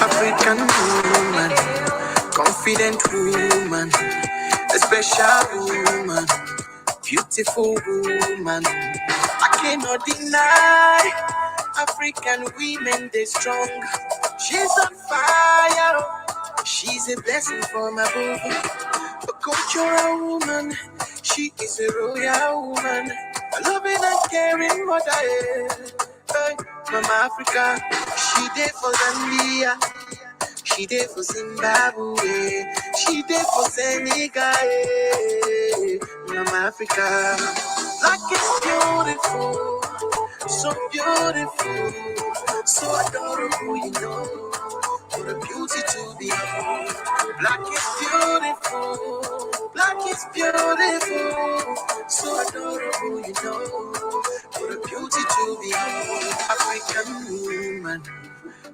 African woman, confident woman, a special woman, beautiful woman. I cannot deny African women, they strong. She's on fire. She's a blessing from above. A cultural woman. She is a royal woman. A loving and caring mother. Hey, Mama Africa. She did for Zambia. She did for Zimbabwe. She did for Senegal. Mama Africa. Black is beautiful. So beautiful, so adorable, you know. What a beauty to behold. Black is beautiful, black is beautiful, so adorable, you know. What a beauty to behold. African woman,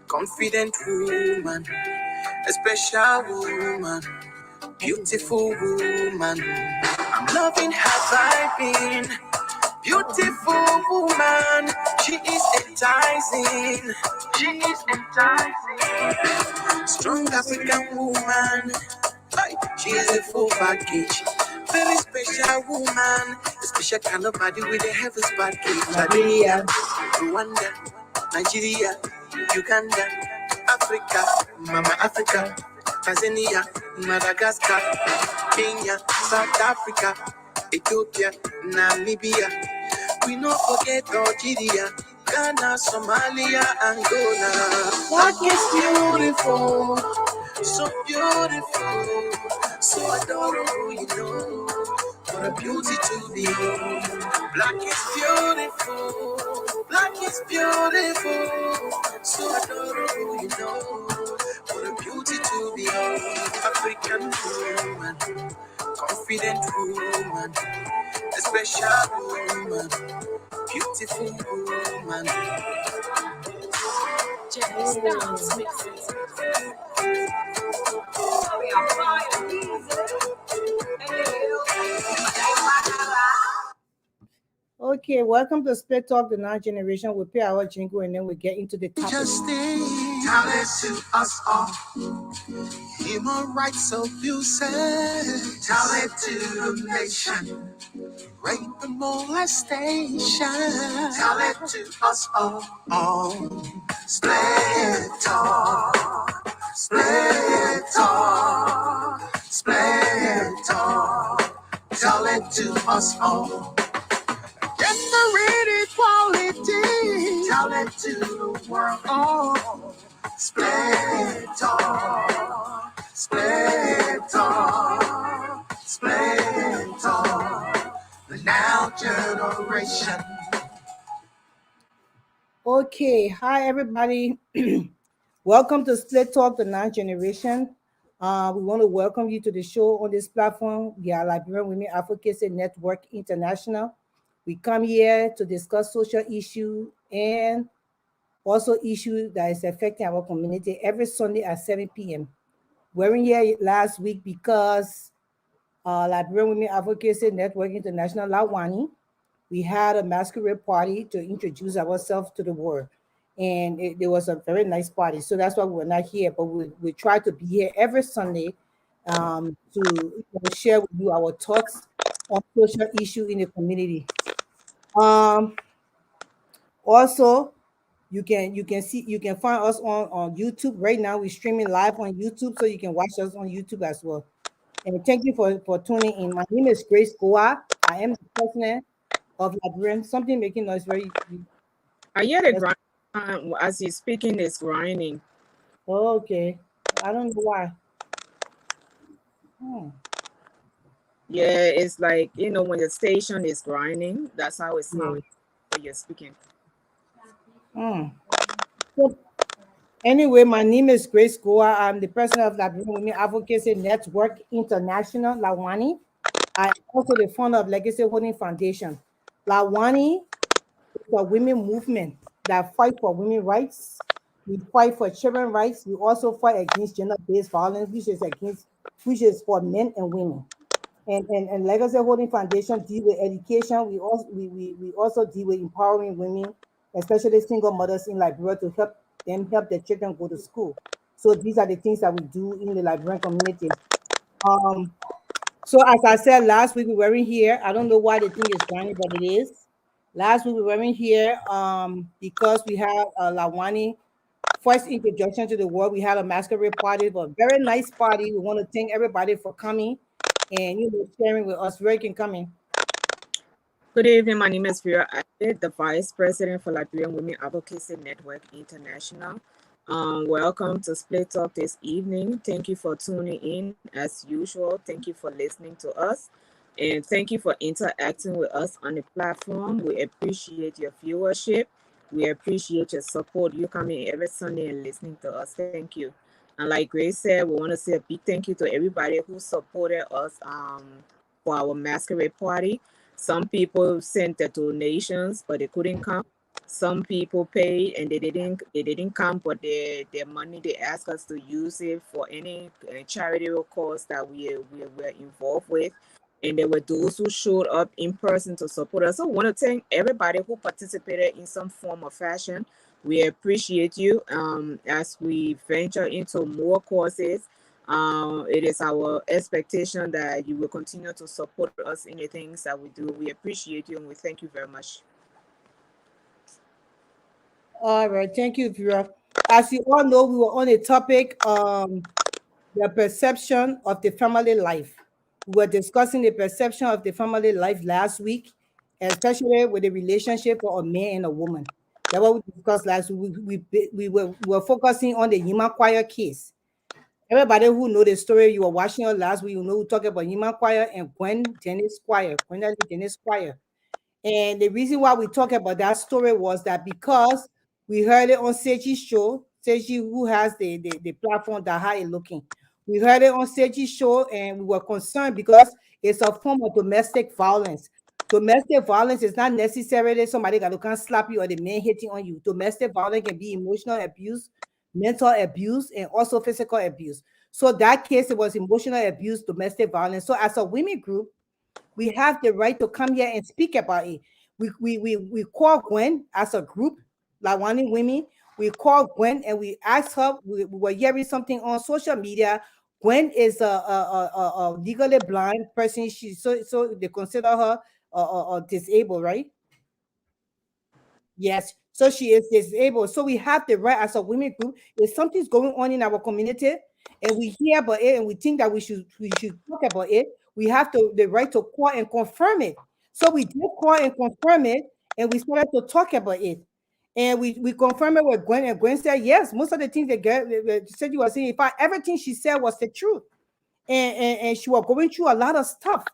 confident woman, a special woman, beautiful woman. I'm loving her vibing. Beautiful woman, she is enticing. She is enticing. Strong African woman, she is a full package. Very special woman, a special kind of body with a heaven's package. Nigeria, Rwanda, Nigeria, Uganda, Africa, Mama Africa, Tanzania, Madagascar, Kenya, South Africa, Ethiopia, Namibia. We not forget Algeria, Ghana, Somalia, Angola. Black is beautiful, so beautiful, so adorable, you know. What a beauty to behold. Black is beautiful, so adorable, you know. What a beauty to behold. African woman, confident woman, a special woman, beautiful woman. Okay, welcome to Split Talk, the Now Generation. We'll pay our jingle and then we get into the topic. Just tell it to us all. Human rights abuses. Tell it to the nation. Rape and molestation. Tell it to us all. Split Talk. Split Talk. Split Talk. Tell it to us all. Gender equality. Tell it to the world. Split Talk. Split Talk. Split Talk. The Now Generation. Okay, hi everybody. Welcome to Split Talk, the Now Generation. We want to welcome you to the show on this platform. We are Liberian Women Advocacy Network International. We come here to discuss social issues and also issues that is affecting our community every Sunday at 7 p.m. We were here last week because Liberian Women Advocacy Network International, Lawani, we had a masquerade party to introduce ourselves to the world. And it was a very nice party. So that's why we're not here, but we try to be here every Sunday to share with you our thoughts on social issues in the community. Also, you can find us on YouTube right now. We're streaming live on YouTube, so you can watch us on YouTube as well. And thank you for tuning in. My name is Grace Goa. I am the president of Liberian. Something making noise very. I hear the grind as he's speaking is grinding. Oh, okay. I don't know why. Yeah, it's like, when the station is grinding, that's how it sounds when you're speaking. So, anyway, my name is Grace Goa. I'm the president of Liberian Women Advocacy Network International, Lawani. I'm also the founder of Legacy Holding Foundation. Lawani is a women movement that fight for women's rights. We fight for children's rights. We also fight against gender-based violence, which is for men and women. And Legacy Holding Foundation deal with education. We also deal with empowering women, especially single mothers in Liberia, to help their children go to school. So these are the things that we do in the Liberian community. Um, so as I said last week, we weren't here. I don't know why the thing is running, but it is. Last week we weren't here because we had Lawani first introduction to the world. We had a masquerade party, but very nice party. We want to thank everybody for coming and sharing with us. Where you can come in. Good evening. My name is Vera Abbott, the Vice President for Liberian Women Advocacy Network International. Welcome to Split Talk this evening. Thank you for tuning in as usual. Thank you for listening to us. And thank you for interacting with us on the platform. We appreciate your viewership. We appreciate your support. You coming every Sunday and listening to us. Thank you. And like Grace said, we want to say a big thank you to everybody who supported us for our masquerade party. Some people sent their donations, but they couldn't come. Some people paid and they didn't come, but their money they asked us to use it for any charitable cause that we were involved with. And there were those who showed up in person to support us. So I want to thank everybody who participated in some form or fashion. We appreciate you as we venture into more courses. It is our expectation that you will continue to support us in the things that we do. We appreciate you and we thank you very much. All right, thank you, Vera. As you all know, we were on a topic, the perception of the family life. We were discussing the perception of the family life last week, especially with the relationship for a man and a woman. That's what we discussed last week. We were focusing on the Yima Choir case. Everybody who know the story, you were watching us last week, you know we talk about Yima Choir and Gwen Dennis Choir, Gwendolyn Dennis Choir. And the reason why we talk about that story was that because we heard it on Seji's show, Seji, who has the platform that how it looking. We heard it on Seji's show and we were concerned because it's a form of domestic violence. Domestic violence is not necessarily somebody that can slap you or the man hitting on you. Domestic violence can be emotional abuse, mental abuse, and also physical abuse. So that case, it was emotional abuse, domestic violence. So as a women group, we have the right to come here and speak about it. We call Gwen as a group, Lawani Women. We call Gwen and we asked her. We were hearing something on social media. Gwen is a legally blind person. So they consider her disabled, right? Yes. So she is disabled. So we have the right as a women group. If something's going on in our community and we hear about it and we think that we should talk about it, we have the right to call and confirm it. So we did call and confirm it and we started to talk about it. And we confirmed it with Gwen, and Gwen said, yes, most of the things that said you were saying, in fact, everything she said was the truth. And she was going through a lot of stuff.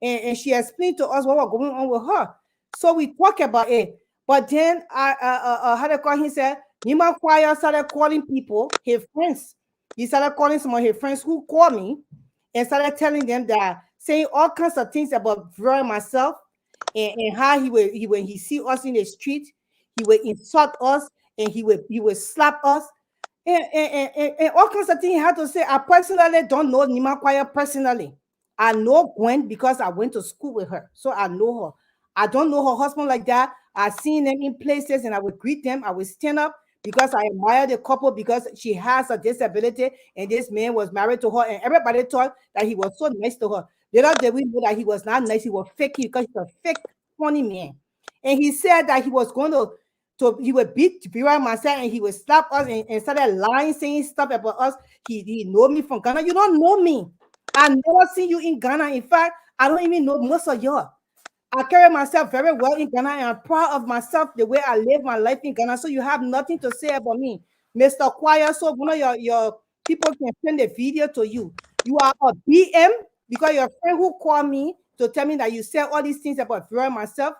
And she explained to us what was going on with her. So we talk about it. But then I had a call. He said, Nima Choir started calling people, his friends. He started calling some of his friends who called me and started telling them that, saying all kinds of things about Vera and myself and how when he see us in the street, he would insult us and he would slap us and all kinds of things he had to say. I personally don't know Nima Choir personally. I know Gwen because I went to school with her. So I know her. I don't know her husband like that. I've seen them in places and I would greet them. I would stand up because I admire the couple because she has a disability and this man was married to her and everybody thought that he was so nice to her. Little did we know that he was not nice. He was fake because he's a fake, funny man. And he said that he was going to so he would beat Vera myself and he would slap us and started lying, saying stuff about us. He know me from Ghana. You don't know me. I never seen you in Ghana. In fact, I don't even know most of y'all. I carry myself very well in Ghana and I'm proud of myself, the way I live my life in Ghana. So you have nothing to say about me, Mr. Choir. So one of your people can send a video to you. You are a BM because your friend who called me to tell me that you said all these things about Vera myself,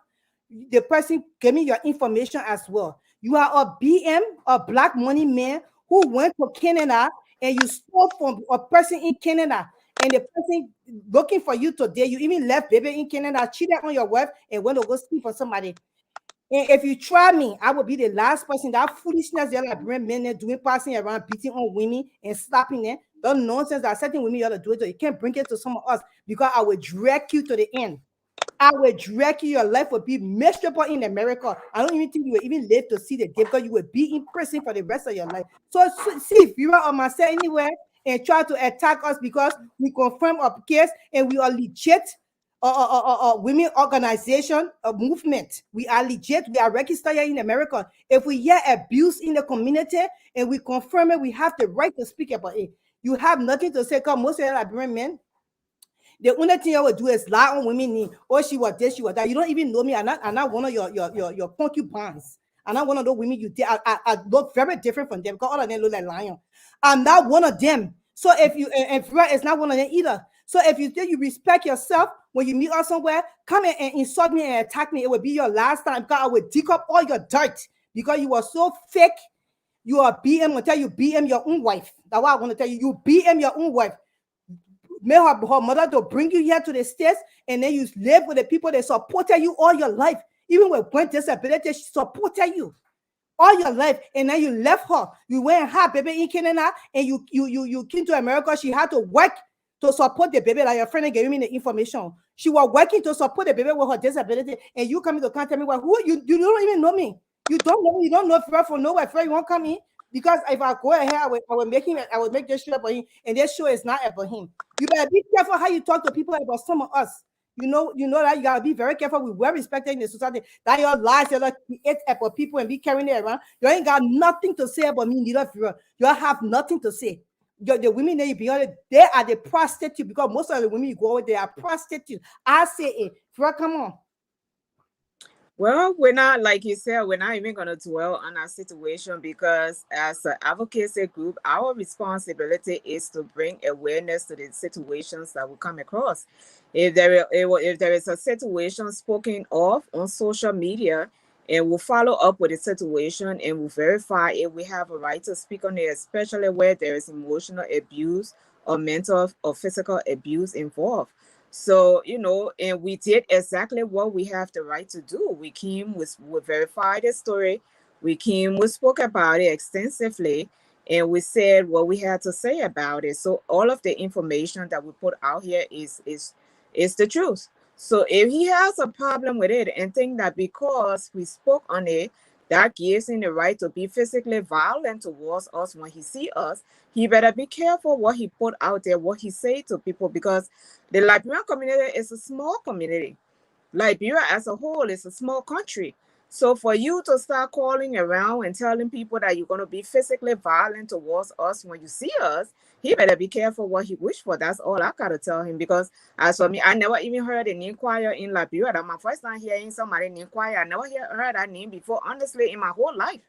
the person gave me your information as well. You are a BM, a black money man who went to Canada and you stole from a person in Canada. And the person looking for you today, you even left baby in Canada, cheated on your wife, and went to go sleep for somebody. And if you try me, I will be the last person. That foolishness they're like bring men doing, passing around, beating on women and slapping them. The nonsense that certain women you have to do it, so you can't bring it to some of us because I will drag you to the end. I will drag you. Your life will be miserable in America. I don't even think you will even live to see the day because you will be in prison for the rest of your life. So see if you are on myself anywhere and try to attack us because we confirm our case and we are legit women organization, a movement. We are legit. We are registered here in America. If we hear abuse in the community and we confirm it, we have the right to speak about it. You have nothing to say because most of them are Liberian men. The only thing I would do is lie on women. Oh, she was this, she was that. You don't even know me. I'm not one of your concubines. I'm not one of those women you did. I look very different from them because all of them look like lion. I'm not one of them. So if you and Fred is not one of them either. So if you think you respect yourself when you meet us somewhere, come in and insult me and attack me. It will be your last time because I will dig up all your dirt because you are so fake. You are BM. I'll tell you, BM your own wife. That's what I want to tell you. You BM your own wife. Made her mother to bring you here to the States, and then you live with the people that supported you all your life. Even with disability, she supported you all your life, and then you left her. You went and had baby in Canada, and you came to America. She had to work to support the baby. Like your friend gave me the information. She was working to support the baby with her disability, and you coming to contact me. Well, who you don't even know me. You don't know me. You don't know Fred from nowhere. Fred, you won't come in. Because if I go ahead, I will make this show about him, and this show is not about him. You better be careful how you talk to people about some of us. You know that you gotta be very careful. We're well respected in the society. That your lies, you're like create about people and be carrying it around. You ain't got nothing to say about me, neither. You have nothing to say. The women that you be on, they are the prostitute because most of the women you go with, they are prostitutes. I say it. Come on. Well, we're not, like you said, we're not even going to dwell on our situation because as an advocacy group, our responsibility is to bring awareness to the situations that we come across. If there is a situation spoken of on social media, and we'll follow up with the situation and we'll verify if we have a right to speak on it, especially where there is emotional abuse or mental or physical abuse involved. So, and we did exactly what we have the right to do. We came, we verified the story. We came, we spoke about it extensively, and we said what we had to say about it. So all of the information that we put out here is the truth. So if he has a problem with it and think that because we spoke on it, that gives him the right to be physically violent towards us when he see us, he better be careful what he put out there, what he say to people, because the Liberian community is a small community. Liberia as a whole is a small country. So for you to start calling around and telling people that you're going to be physically violent towards us when you see us, he better be careful what he wish for. That's all I got to tell him. Because as for me, I never even heard a name choir in Liberia. That's my first time hearing somebody name choir. I never heard that name before, honestly, in my whole life.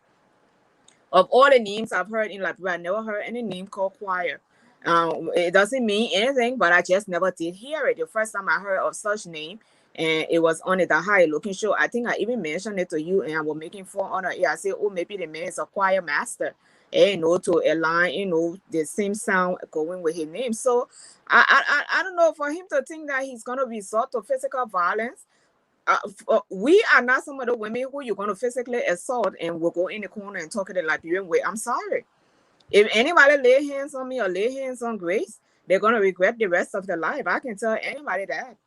Of all the names I've heard in Liberia, I never heard any name called choir. It doesn't mean anything, but I just never did hear it. The first time I heard of such name, and it was on the High Looking show. I think I even mentioned it to you, and I was making fun on it. I said, oh, maybe the man is a choir master, to align, the same sound going with his name. So I don't know, for him to think that he's going to resort to physical violence. We are not some of the women who you're going to physically assault and will go in the corner and talk in the Liberian way. I'm sorry. If anybody lay hands on me or lay hands on Grace, they're going to regret the rest of their life. I can tell anybody that.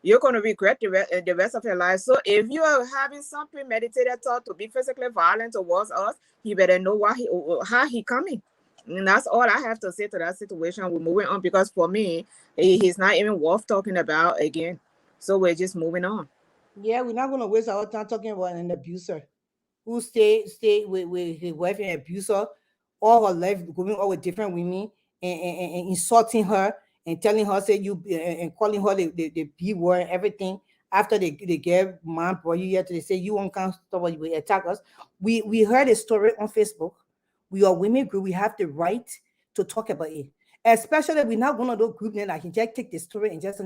You're going to regret the rest of your life. So if you are having some premeditated thought to be physically violent towards us, you better know how he coming. And that's all I have to say to that situation. We're moving on because for me, he's not even worth talking about again. So we're just moving on. Yeah, we're not going to waste our time talking about an abuser who stay with his wife and abuser all her life, going out with different women and insulting her and telling her, say you and calling her the B word and everything. After they get man brought you here, they say you won't come stop, you will attack us. We heard a story on Facebook. We are women group. We have the right to talk about it. Especially we're not one of those groups that I can just take the story and just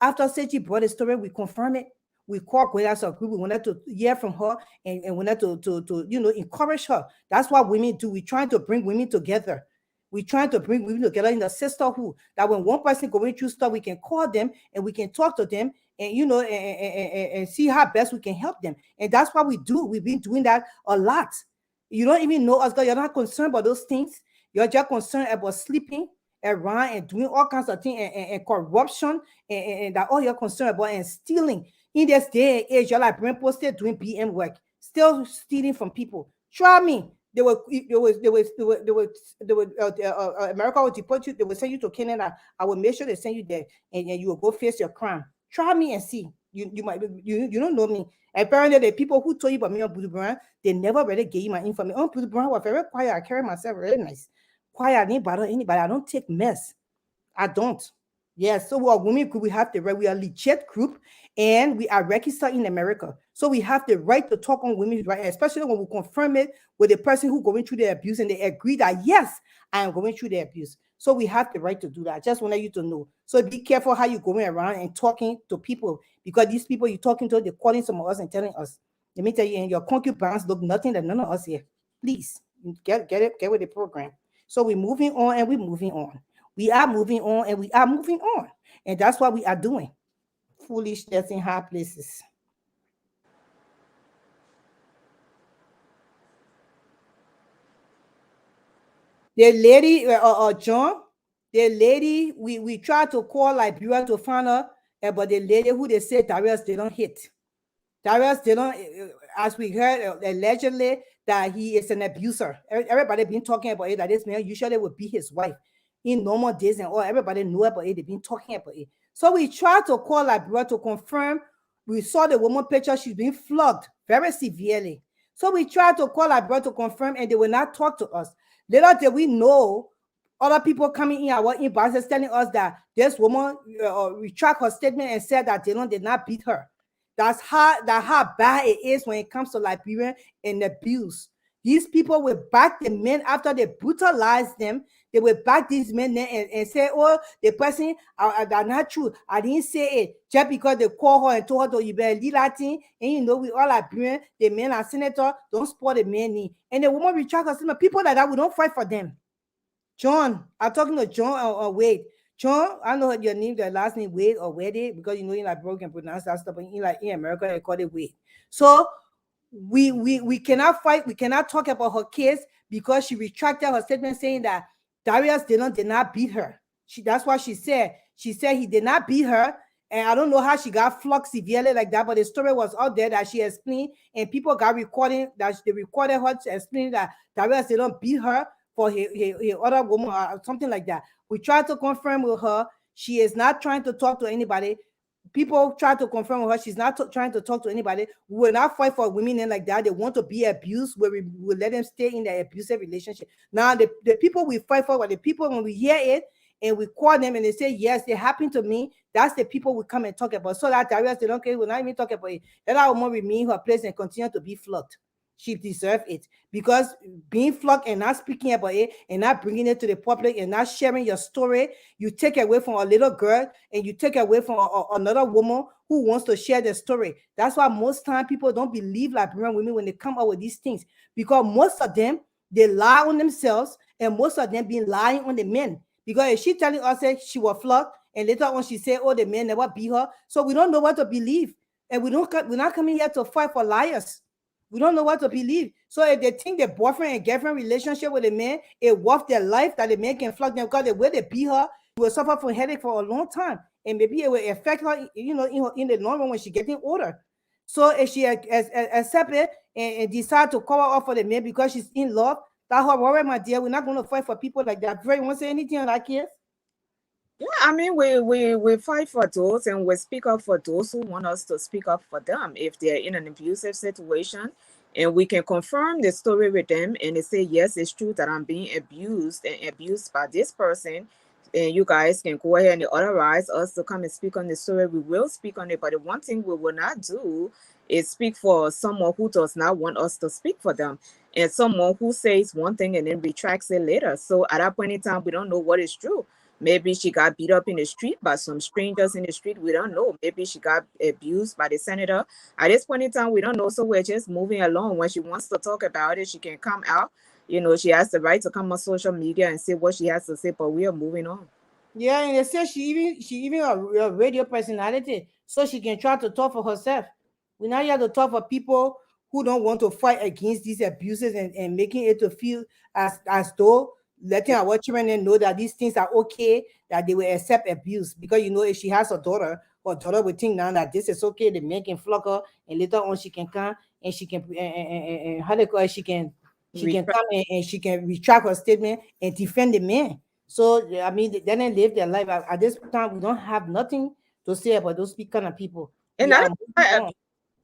after Seji brought the story, we confirm it. We called Gweda as a group. We wanted to hear from her and wanted to encourage her. That's what women do. We're trying to bring women together. We're trying to bring women together in the sisterhood. That when one person going through stuff, we can call them and we can talk to them and and see how best we can help them. And that's what we do. We've been doing that a lot. You don't even know us, God. You're not concerned about those things. You're just concerned about sleeping, around and doing all kinds of things and corruption and that all you're concerned about and stealing. In this day and age, your Liberian people still doing BM work, still stealing from people. Try me. America will deport you. They will send you to Canada. I will make sure they send you there, and you will go face your crime. Try me and see. You might you don't know me. Apparently, the people who told you about me on Budu Brown, they never really gave you my information. On Budu Brown was very quiet. I carry myself very nice. Quiet, anybody. I don't take mess. I don't. Yes, so we are women group. We have the right. We are legit group, and we are registered in America. So we have the right to talk on women's rights, especially when we confirm it with the person who going through the abuse, and they agree that yes, I am going through the abuse. So we have the right to do that. Just wanted you to know. So be careful how you're going around and talking to people, because these people you're talking to, they're calling some of us and telling us. Let me tell you, and your concubines look nothing than none of us here. Please get with the program. So we're moving on and we're moving on. We are moving on and we are moving on. And that's what we are doing. Foolishness in high places. The lady, John, the lady, we tried to call Liberia to find her, but the lady who they said Darius, they don't hit. Darius, they don't, as we heard allegedly, that he is an abuser. Everybody been talking about it, that this man usually would be his wife in normal days and all. Everybody knew about it. They've been talking about it. So we tried to call Liberia to confirm. We saw the woman picture. She's being flogged very severely. So we tried to call Liberia to confirm, and they will not talk to us. Little did we know, other people coming in our inboxes telling us that this woman retract her statement and said that Dylan did not beat her. That's how bad it is when it comes to Liberian and abuse. These people will back the men after they brutalize them. They will back these men and say, oh, the person, that's not true. I didn't say it. Just because they call her and told her to, you better leave that thing. And you know, we all Liberian, the men are senator, don't spoil the men need. And the woman retract her statement. People like that, we don't fight for them. John, I'm talking to John or Wade. John, I know your name, the last name Wade or Wade, because you know in like broken pronounce that stuff, but in America they call it Wade. So we cannot fight, we cannot talk about her case because she retracted her statement saying that Darius did not beat her. That's what she said. She said he did not beat her, and I don't know how she got flogged severely like that, but the story was out there that she explained, and people got recording that they recorded her to explain that Darius did not beat her for his other woman or something like that. We tried to confirm with her. She is not trying to talk to anybody. People try to confirm with her. She's not trying to talk to anybody. We will not fight for women and like that. They want to be abused, where we will let them stay in their abusive relationship. Now, the people we fight for are the people when we hear it and we call them and they say, yes, it happened to me. That's the people we come and talk about. So that Darius, they don't care. We're not even talking about it. Let our woman remain in her place and continue to be flogged. She deserves it, because being flogged and not speaking about it and not bringing it to the public and not sharing your story, you take away from a little girl and you take away from another woman who wants to share their story. That's why most time people don't believe Liberian women when they come out with these things, because most of them, they lie on themselves and most of them been lying on the men. Because if she telling us that she was flogged and later on she said, oh, the men never beat her, so we don't know what to believe, and we're not coming here to fight for liars. We don't know what to believe. So if they think the boyfriend and girlfriend relationship with a man is worth their life, that the man can flog them, because the way they beat her, she will suffer from headache for a long time. And maybe it will affect her, you know, in the long run when she's getting older. So if she accept it and decide to cover up for the man because she's in love, that's her worry, my dear. We're not going to fight for people like that. Dre, you want to say anything on that case? Yeah, I mean, we fight for those and we speak up for those who want us to speak up for them if they're in an abusive situation, and we can confirm the story with them and they say, yes, it's true that I'm being abused and abused by this person, and you guys can go ahead and authorize us to come and speak on the story. We will speak on it, but the one thing we will not do is speak for someone who does not want us to speak for them, and someone who says one thing and then retracts it later. So at that point in time, we don't know what is true. Maybe she got beat up in the street by some strangers in the street. We don't know. Maybe she got abused by the senator. At this point in time, we don't know. So we're just moving along. When she wants to talk about it, she can come out. You know, she has the right to come on social media and say what she has to say, but we are moving on. Yeah, and they say she even a radio personality, so she can try to talk for herself. We're not here to talk for people who don't want to fight against these abuses and making it to feel as though letting our children know that these things are okay, that they will accept abuse. Because if she has a daughter, her daughter will think now that this is okay, the man can flog her, and later on she can come and she can how they call it, she can come and she can retract her statement and defend the man. So I mean, they didn't live their life. At this time, we don't have nothing to say about those kind of people. And We that are is moving why on.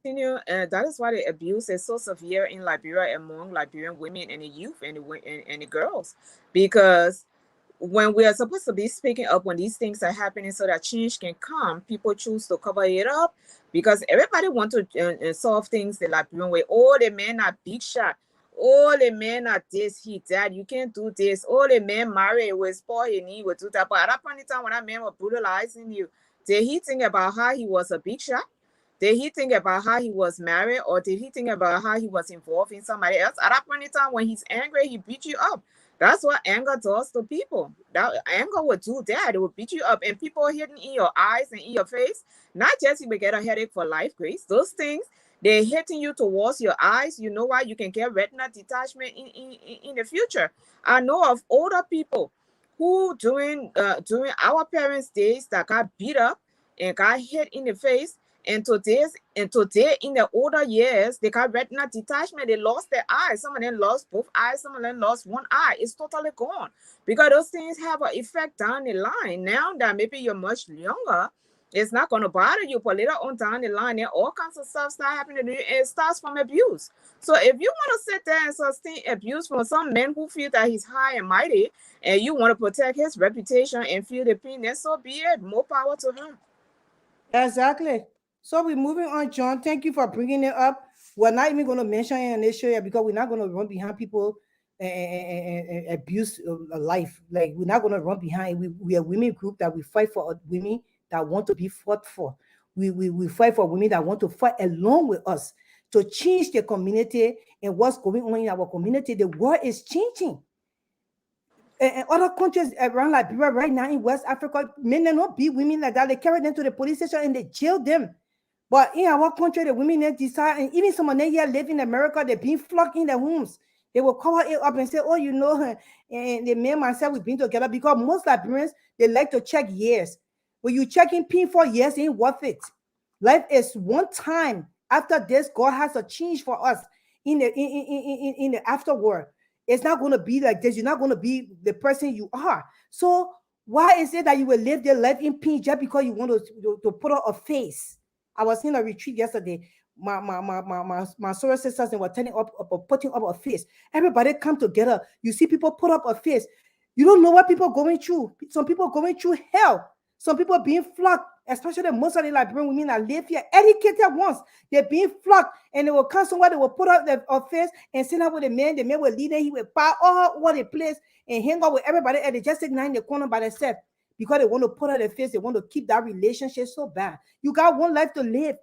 continue, that is why the abuse is so severe in Liberia among Liberian women and the youth and the girls, because when we are supposed to be speaking up when these things are happening so that change can come, people choose to cover it up because everybody want to solve things the Liberian way. Oh, the men are big shot. Oh, the men are this, he, that. You can't do this. Oh, the man married with spoil his knee with do that. But at that point in time, when that man was brutalizing you, did he think about how he was a big shot? Did he think about how he was married, or did he think about how he was involved in somebody else? At that point in time, when he's angry, he beat you up. That's what anger does to people. That anger will do that. It will beat you up. And people hitting in your eyes and in your face, not just you will get a headache for life, Grace. Those things, they're hitting you towards your eyes. You know why? You can get retinal detachment in the future. I know of older people who during our parents' days that got beat up and got hit in the face, and today in the older years, they got retinal detachment. They lost their eyes. Some of them lost both eyes. Some of them lost one eye. It's totally gone because those things have an effect down the line. Now that maybe you're much younger, it's not going to bother you, but later on down the line, there all kinds of stuff start happening to you. It starts from abuse. So if you want to sit there and sustain abuse from some man who feel that he's high and mighty, and you want to protect his reputation and feel the pain, then so be it. More power to him. Exactly. So we're moving on, John. Thank you for bringing it up. We're not even going to mention it in this show yet because we're not going to run behind people and abuse life. Like we're not going to run behind. We are a women group that we fight for women that want to be fought for. We fight for women that want to fight along with us to change the community and what's going on in our community. The world is changing. And other countries around Liberia right now in West Africa, men do not beat women like that. They carry them to the police station and they jail them. But in our country, the women they decide, and even some of them here live in America, they're being flogged in their homes. They will cover it up and say, oh, and the men myself, we've been together because most Liberians, they like to check years. When you check in pin for years, it ain't worth it. Life is one time. After this, God has a change for us in the afterworld. It's not going to be like this. You're not going to be the person you are. So why is it that you will live your life in pain just because you want to put on a face? I was in a retreat yesterday. My soror sisters and were putting up a face. Everybody come together. You see people put up a face. You don't know what people are going through. Some people are going through hell. Some people are being flogged, especially most of the Liberian women that live here, educated ones. They're being flogged, and they will come somewhere, they will put up their face and sit up with the man will lead them, he will buy all over the place and hang out with everybody, and they just sit down in the corner by themselves because they want to put up their face, they want to keep that relationship so bad. You got one life to live.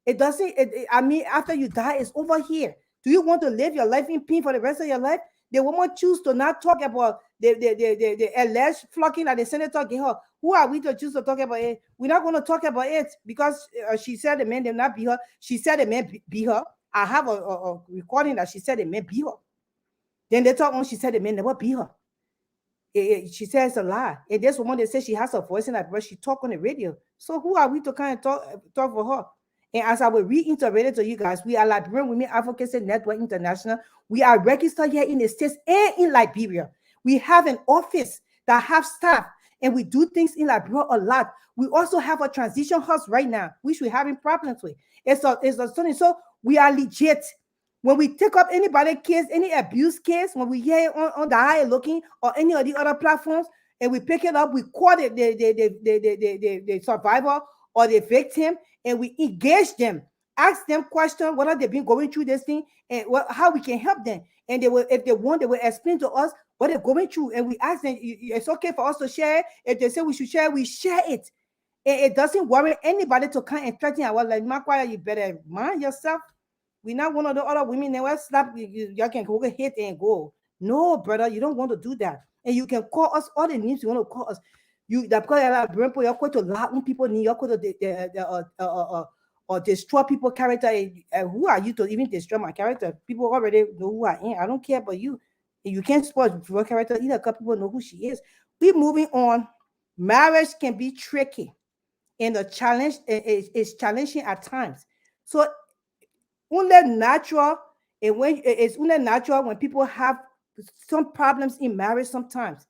It doesn't, I mean, after you die, it's over here. Do you want to live your life in pain for the rest of your life? The woman choose to not talk about the alleged flocking that the senator gave her. Who are we to choose to talk about it? We're not going to talk about it because she said the man did not beat her. She said the man beat her. I have a recording that she said the man beat her. Then later on, she said the man never beat her. She says it's a lie. And this woman, they say she has a voice in that, but she talk on the radio. So who are we to kind of talk for her? And as I will reiterate it to you guys, we are Liberian Women Advocacy Network International. We are registered here in the States and in Liberia. We have an office that have staff, and we do things in Liberia a lot. We also have a transition house right now, which we're having problems with. It's a so we are legit. When we take up anybody case, any abuse case, when we hear it on the Higher Looking or any of the other platforms, and we pick it up, we call it the survivor or the victim, and we engage them, ask them questions, whether they've been going through this thing and how we can help them. And they will, if they want, they will explain to us what they're going through. And we ask them, it's okay for us to share. If they say we should share, we share it. And it doesn't worry anybody to come and threaten our life. Makwaya, you better mind yourself. We're not one of the other women that will slap you can go hit and go. No, brother, you don't want to do that. And you can call us all the names you want to call us. You that because you're going to lie on people, you're going to or destroy people's character. Who are you to even destroy my character? People already know who I am. I don't care about you. You can't spoil her character either because people know who she is. We moving on. Marriage can be tricky and the challenge is challenging at times. So only natural and when it's only natural when people have some problems in marriage sometimes.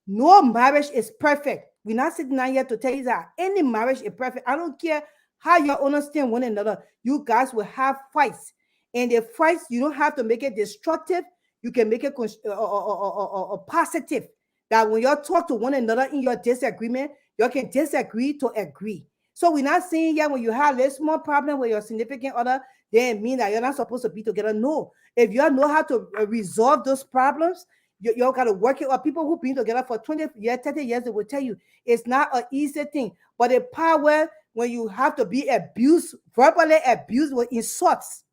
No marriage is perfect. We're not sitting down here to tell you that any marriage is perfect. I don't care how you understand one another. You guys will have fights. And the fights, you don't have to make it destructive. You can make it positive. That when you talk to one another in your disagreement, you can disagree to agree. So we're not saying here when you have a small problem with your significant other, then mean that you're not supposed to be together. No. If you know how to resolve those problems, you got to work it out. People who've been together for 20 years, 30 years, they will tell you it's not an easy thing. But the power when you have to be abused, verbally abused with insults,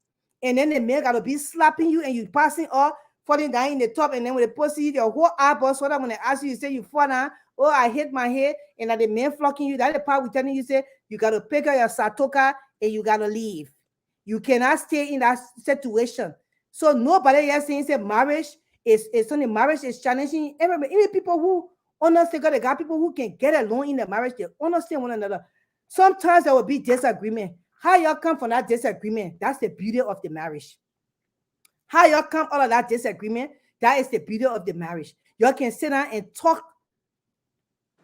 and then the man got to be slapping you and you passing off, falling down in the top, and then when they post you, your whole eyeball, so that when they ask you, you say you fall down, oh, I hit my head, and that the man flocking you, that's the part we're telling you, say, you got to pick up your satoka and you got to leave. You cannot stay in that situation. So nobody else saying, say, marriage is something, marriage is challenging. Everybody, even people who understand God, they got people who can get along in the marriage, they understand one another. Sometimes there will be disagreement. How y'all come from that disagreement? That's the beauty of the marriage. How y'all come out of that disagreement? That is the beauty of the marriage. Y'all can sit down and talk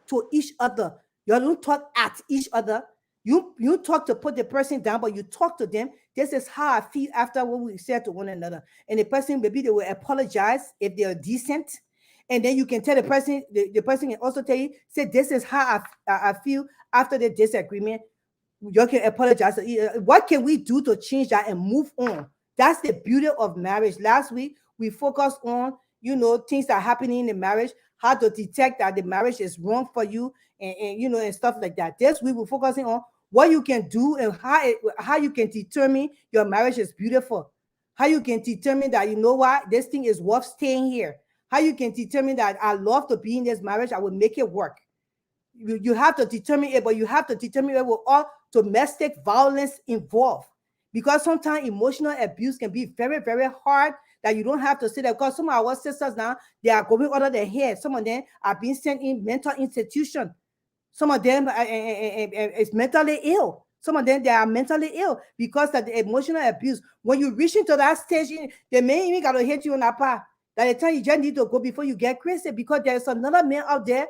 to each other. Y'all don't talk at each other. You talk to put the person down, but you talk to them. This is how I feel after what we said to one another. And the person, maybe they will apologize if they are decent. And then you can tell the person can also tell you, say, this is how I feel after the disagreement. You can apologize. What can we do to change that and move on? That's the beauty of marriage. Last week, we focused on, things that are happening in the marriage, how to detect that the marriage is wrong for you, and and stuff like that. This week, we're focusing on what you can do and how you can determine your marriage is beautiful. How you can determine that, what, this thing is worth staying here. How you can determine that I love to be in this marriage, I will make it work. You have to determine it, but you have to determine it with all domestic violence involved. Because sometimes emotional abuse can be very, very hard, that you don't have to say that, because some of our sisters now, they are going under their head. Some of them are being sent in mental institution. Some of them is mentally ill. Some of them, they are mentally ill because of the emotional abuse. When you reach into that stage, they may even got to hit you on that part. That the time you just need to go before you get crazy, because there's another man out there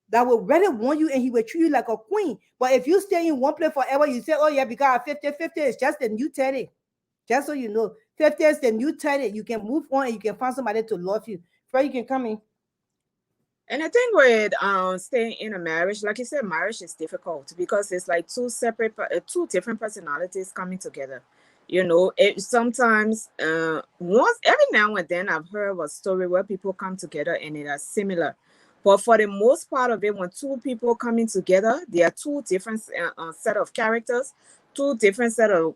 that will really want you and he will treat you like a queen. But if you stay in one place forever, you say, oh yeah, because 50-50 is just the new 30. Just so you know, 50 is the new 30. You can move on and you can find somebody to love you. Fred, you can come in. And I think with staying in a marriage, like you said, marriage is difficult because it's like two different personalities coming together. It sometimes once every now and then I've heard of a story where people come together and they are similar. But for the most part of it, when two people coming together, they are two different set of characters, two different set of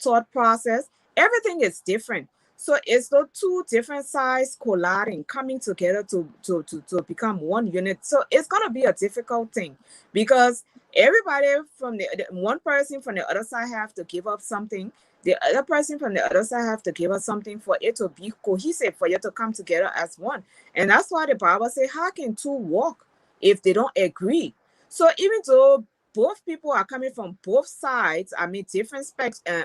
thought process. Everything is different. So it's the two different sides colliding, coming together to become one unit. So it's gonna be a difficult thing because everybody from the one person from the other side have to give up something. The other person from the other side have to give us something for it to be cohesive, for you to come together as one. And that's why the Bible says, how can two walk if they don't agree? So even though both people are coming from both sides, I mean, different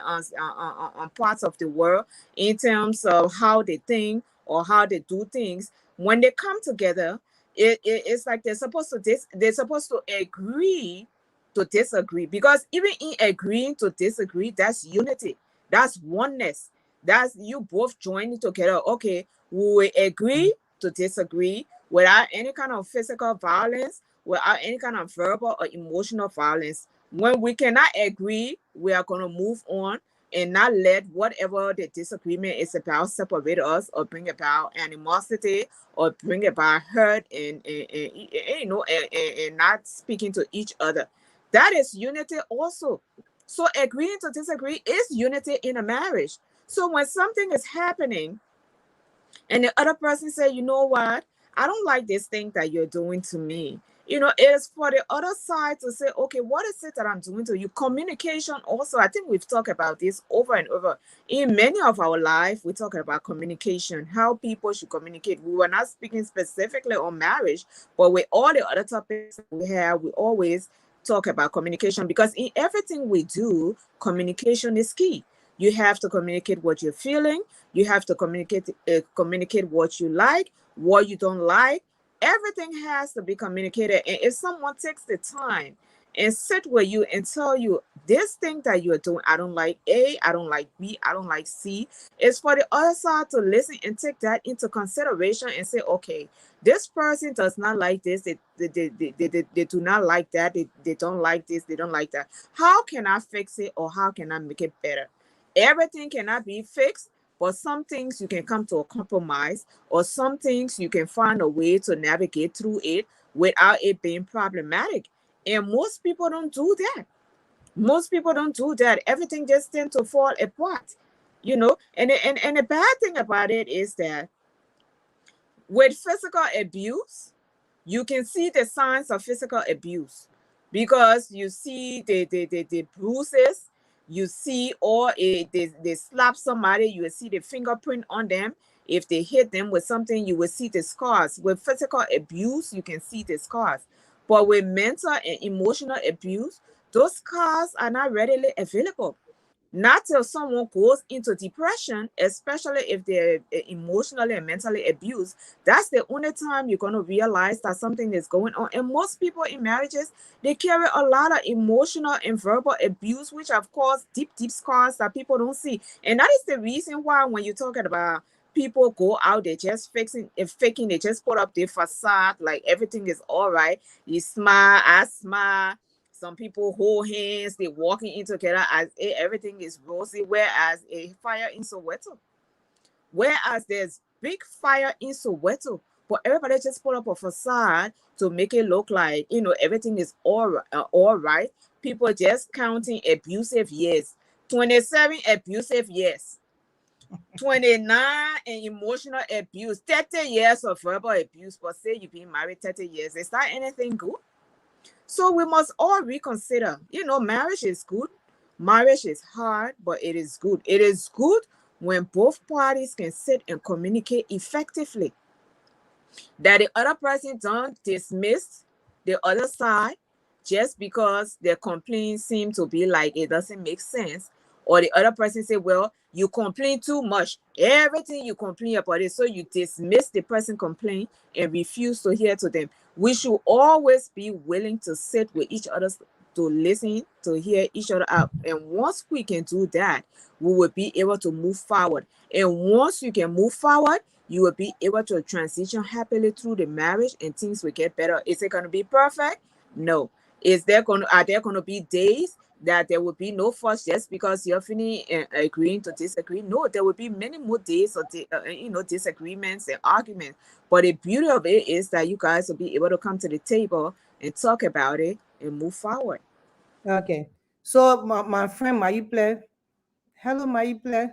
on parts of the world in terms of how they think or how they do things, when they come together, it's like they're supposed to agree to disagree, because even in agreeing to disagree, that's unity, that's oneness, that's you both joining together. Okay, we will agree to disagree without any kind of physical violence, without any kind of verbal or emotional violence. When we cannot agree, we are going to move on and not let whatever the disagreement is about separate us or bring about animosity or bring about hurt and not speaking to each other. That is unity also. So agreeing to disagree is unity in a marriage. So when something is happening and the other person say, you know what, I don't like this thing that you're doing to me. it's for the other side to say, okay, what is it that I'm doing to you? Communication also, I think we've talked about this over and over. In many of our life, we talk about communication, how people should communicate. We were not speaking specifically on marriage, but with all the other topics we have, we always talk about communication, because in everything we do, communication is key. You have to communicate what you're feeling. You have to communicate what you like, what you don't like. Everything has to be communicated. And if someone takes the time and sit with you and tell you this thing that you're doing, I don't like A, I don't like B, I don't like C, it's for the other side to listen and take that into consideration and say, okay, this person does not like this, they do not like that, they don't like this, they don't like that. How can I fix it, or how can I make it better? Everything cannot be fixed, but some things you can come to a compromise, or some things you can find a way to navigate through it without it being problematic. And most people don't do that. Most people don't do that. Everything just tends to fall apart, And the bad thing about it is that with physical abuse, you can see the signs of physical abuse, because you see the bruises, you see, or they slap somebody, you will see the fingerprint on them. If they hit them with something, you will see the scars. With physical abuse, you can see the scars. But with mental and emotional abuse, those scars are not readily available. Not till someone goes into depression, especially if they're emotionally and mentally abused. That's the only time you're going to realize that something is going on. And most people in marriages, they carry a lot of emotional and verbal abuse, which have caused deep scars that people don't see. And that is the reason why when you're talking about people go out, they're just faking, they just put up their facade like everything is all right. You smile, I smile. Some people hold hands, they walking in together as if everything is rosy, whereas a fire in Soweto. Whereas there's big fire in Soweto, but everybody just put up a facade to make it look like, everything is all right. People just counting abusive years. 27 abusive years. 29 and emotional abuse. 30 years of verbal abuse, but say you've been married 30 years. Is that anything good? So we must all reconsider. Marriage is good. Marriage is hard, but it is good. It is good when both parties can sit and communicate effectively. That the other person don't dismiss the other side just because their complaints seem to be like it doesn't make sense. Or the other person say, well, you complain too much. Everything you complain about it. So you dismiss the person complaint and refuse to hear to them. We should always be willing to sit with each other, to listen, to hear each other out. And once we can do that, we will be able to move forward. And once you can move forward, you will be able to transition happily through the marriage and things will get better. Is it going to be perfect? No. Are there going to be days that there will be no fuss just because you're agreeing to disagree? No, there will be many more days of disagreements and arguments. But the beauty of it is that you guys will be able to come to the table and talk about it and move forward. Okay. So my friend Mayuple, hello Mayuple,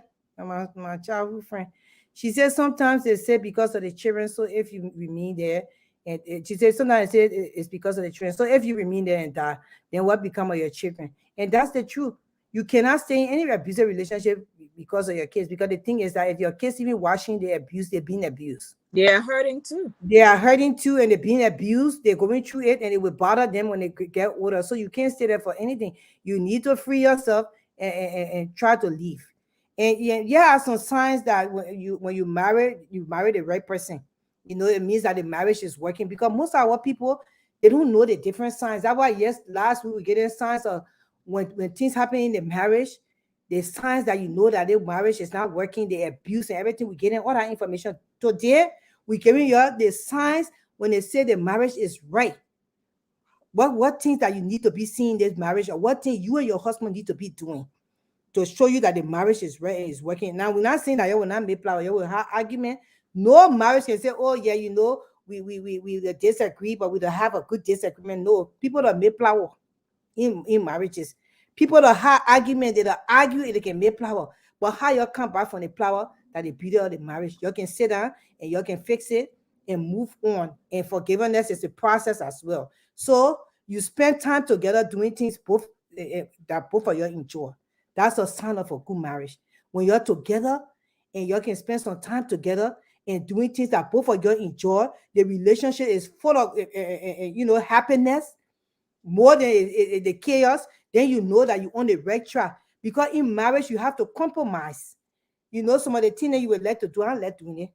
my childhood friend. She said sometimes they say because of the children. So if you remain there, and she said sometimes they say it's because of the children. So if you remain there and die, then what become of your children? And that's the truth. You cannot stay in any abusive relationship because of your kids. Because the thing is that if your kids even watching the abuse, they're being abused. They are hurting too. They are hurting too, and they're being abused. They're going through it, and it will bother them when they get older. So you can't stay there for anything. You need to free yourself and try to leave. And yeah, some signs that when you marry the right person. It means that the marriage is working, because most of our people, they don't know the different signs. That's why last week we getting signs of when things happen in the marriage, the signs that that the marriage is not working, the abuse and everything. We're getting all that information. Today, we're giving you the signs when they say the marriage is right. What things that you need to be seeing in this marriage, or what thing you and your husband need to be doing to show you that the marriage is right and is working. Now, we're not saying that you will not make play, you will have argument. No marriage can say, oh yeah, we disagree, but we don't have a good disagreement. No, people don't make play in marriages. People that have argument, they don't argue and they can make flower. But how you come back from the flower, that the beauty of the marriage, you can sit down and you can fix it and move on. And forgiveness is a process as well. So you spend time together doing things both that both of you enjoy. That's a sign of a good marriage. When you're together and you can spend some time together and doing things that both of you enjoy, the relationship is full of happiness more than the chaos. Then you know that you're on the right track. Because in marriage, you have to compromise. You know, some of the things that you would like to do, I let doing it.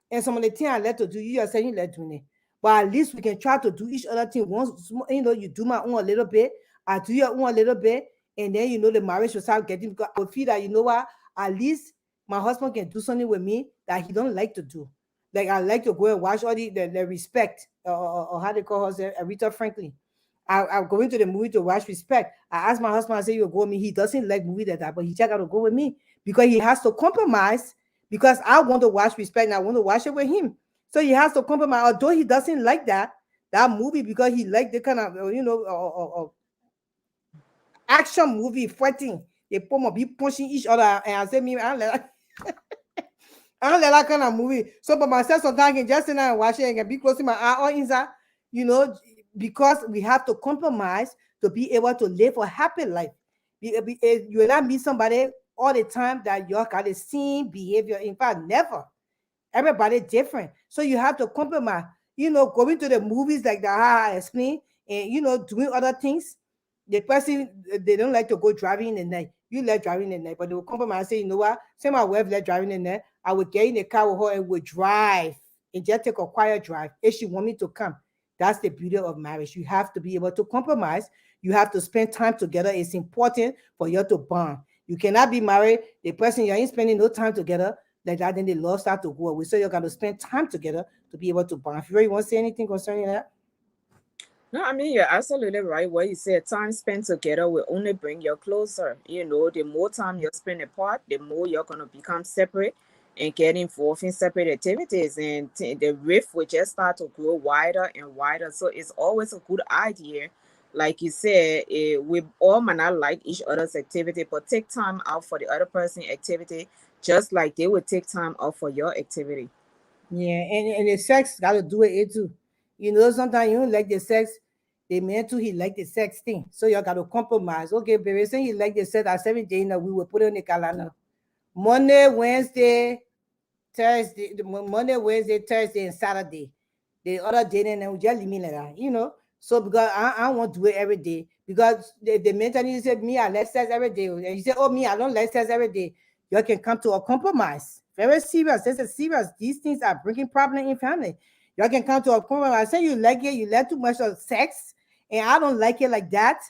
And some of the things I let to do, you are saying you let doing it. But at least we can try to do each other thing once, you do my own a little bit, I do your own a little bit, and then the marriage will start getting, because I will feel that what, at least my husband can do something with me that he don't like to do. Like I like to go and watch all the respect, or how they call her, Aretha Franklin. I'm going to the movie to watch Respect. I asked my husband, I said, you go with me. He doesn't like movie like that, but he just got to go with me because he has to compromise, because I want to watch Respect and I want to watch it with him. So he has to compromise, although he doesn't like that movie, because he liked the kind of, action movie fighting. They be punching each other. And I said, me, I don't like I don't like that kind of movie. So for myself, sometimes I can just sit down and watch it and can be closing my eye or inside, because we have to compromise to be able to live a happy life. You will not meet somebody all the time that you got the same behavior. In fact, never. Everybody different. So you have to compromise. Going to the movies like that, how I explained, and doing other things. The person, they don't like to go driving in the night. You let driving in the night, but they will compromise and say, you know what? Say my wife let driving in the night. I would get in the car with her and would drive and just take a quiet drive if she want me to come. That's the beauty of marriage. You have to be able to compromise. You have to spend time together. It's important for you to bond. You cannot be married, the person you ain't spending no time together, like that, then the love start to go away. So you got to spend time together to be able to bond. If you really want to say anything concerning that? No, I mean, you're absolutely right. What you said, time spent together will only bring you closer. The more time you spend apart, the more you're going to become separate and get involved in separate activities. And the rift will just start to grow wider and wider. So it's always a good idea. Like you said, we all might not like each other's activity, but take time out for the other person's activity, just like they would take time out for your activity. Yeah, and the sex got to do it too. Sometimes you don't like the sex. The man too, he like the sex thing. So you got to compromise. Okay, baby, say he like the sex at 7 days, we will put it on the calendar. Monday, Wednesday, Thursday, Monday, Wednesday, Thursday, and Saturday. The other day, then we just leave me like that. So because I want to do it every day. Because the mentality said, me, I like sex every day. And you say, oh, me, I don't like sex every day. You can come to a compromise. Very serious. This is serious. These things are bringing problem in family. You can come to a compromise. Say you like it, you like too much of sex, and I don't like it like that.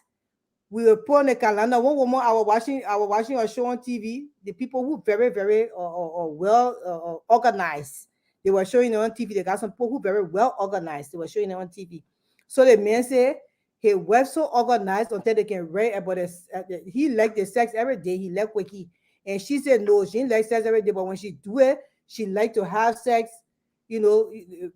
We were put on the calendar. One woman, I was watching a show on TV. The people who very, very well organized. They were showing it on TV. They got some people who very well organized. They were showing it on TV. So the man said he was so organized until they can write about it. He liked the sex every day. He liked quickie. And she said no, she didn't like sex every day, but when she do it, she liked to have sex,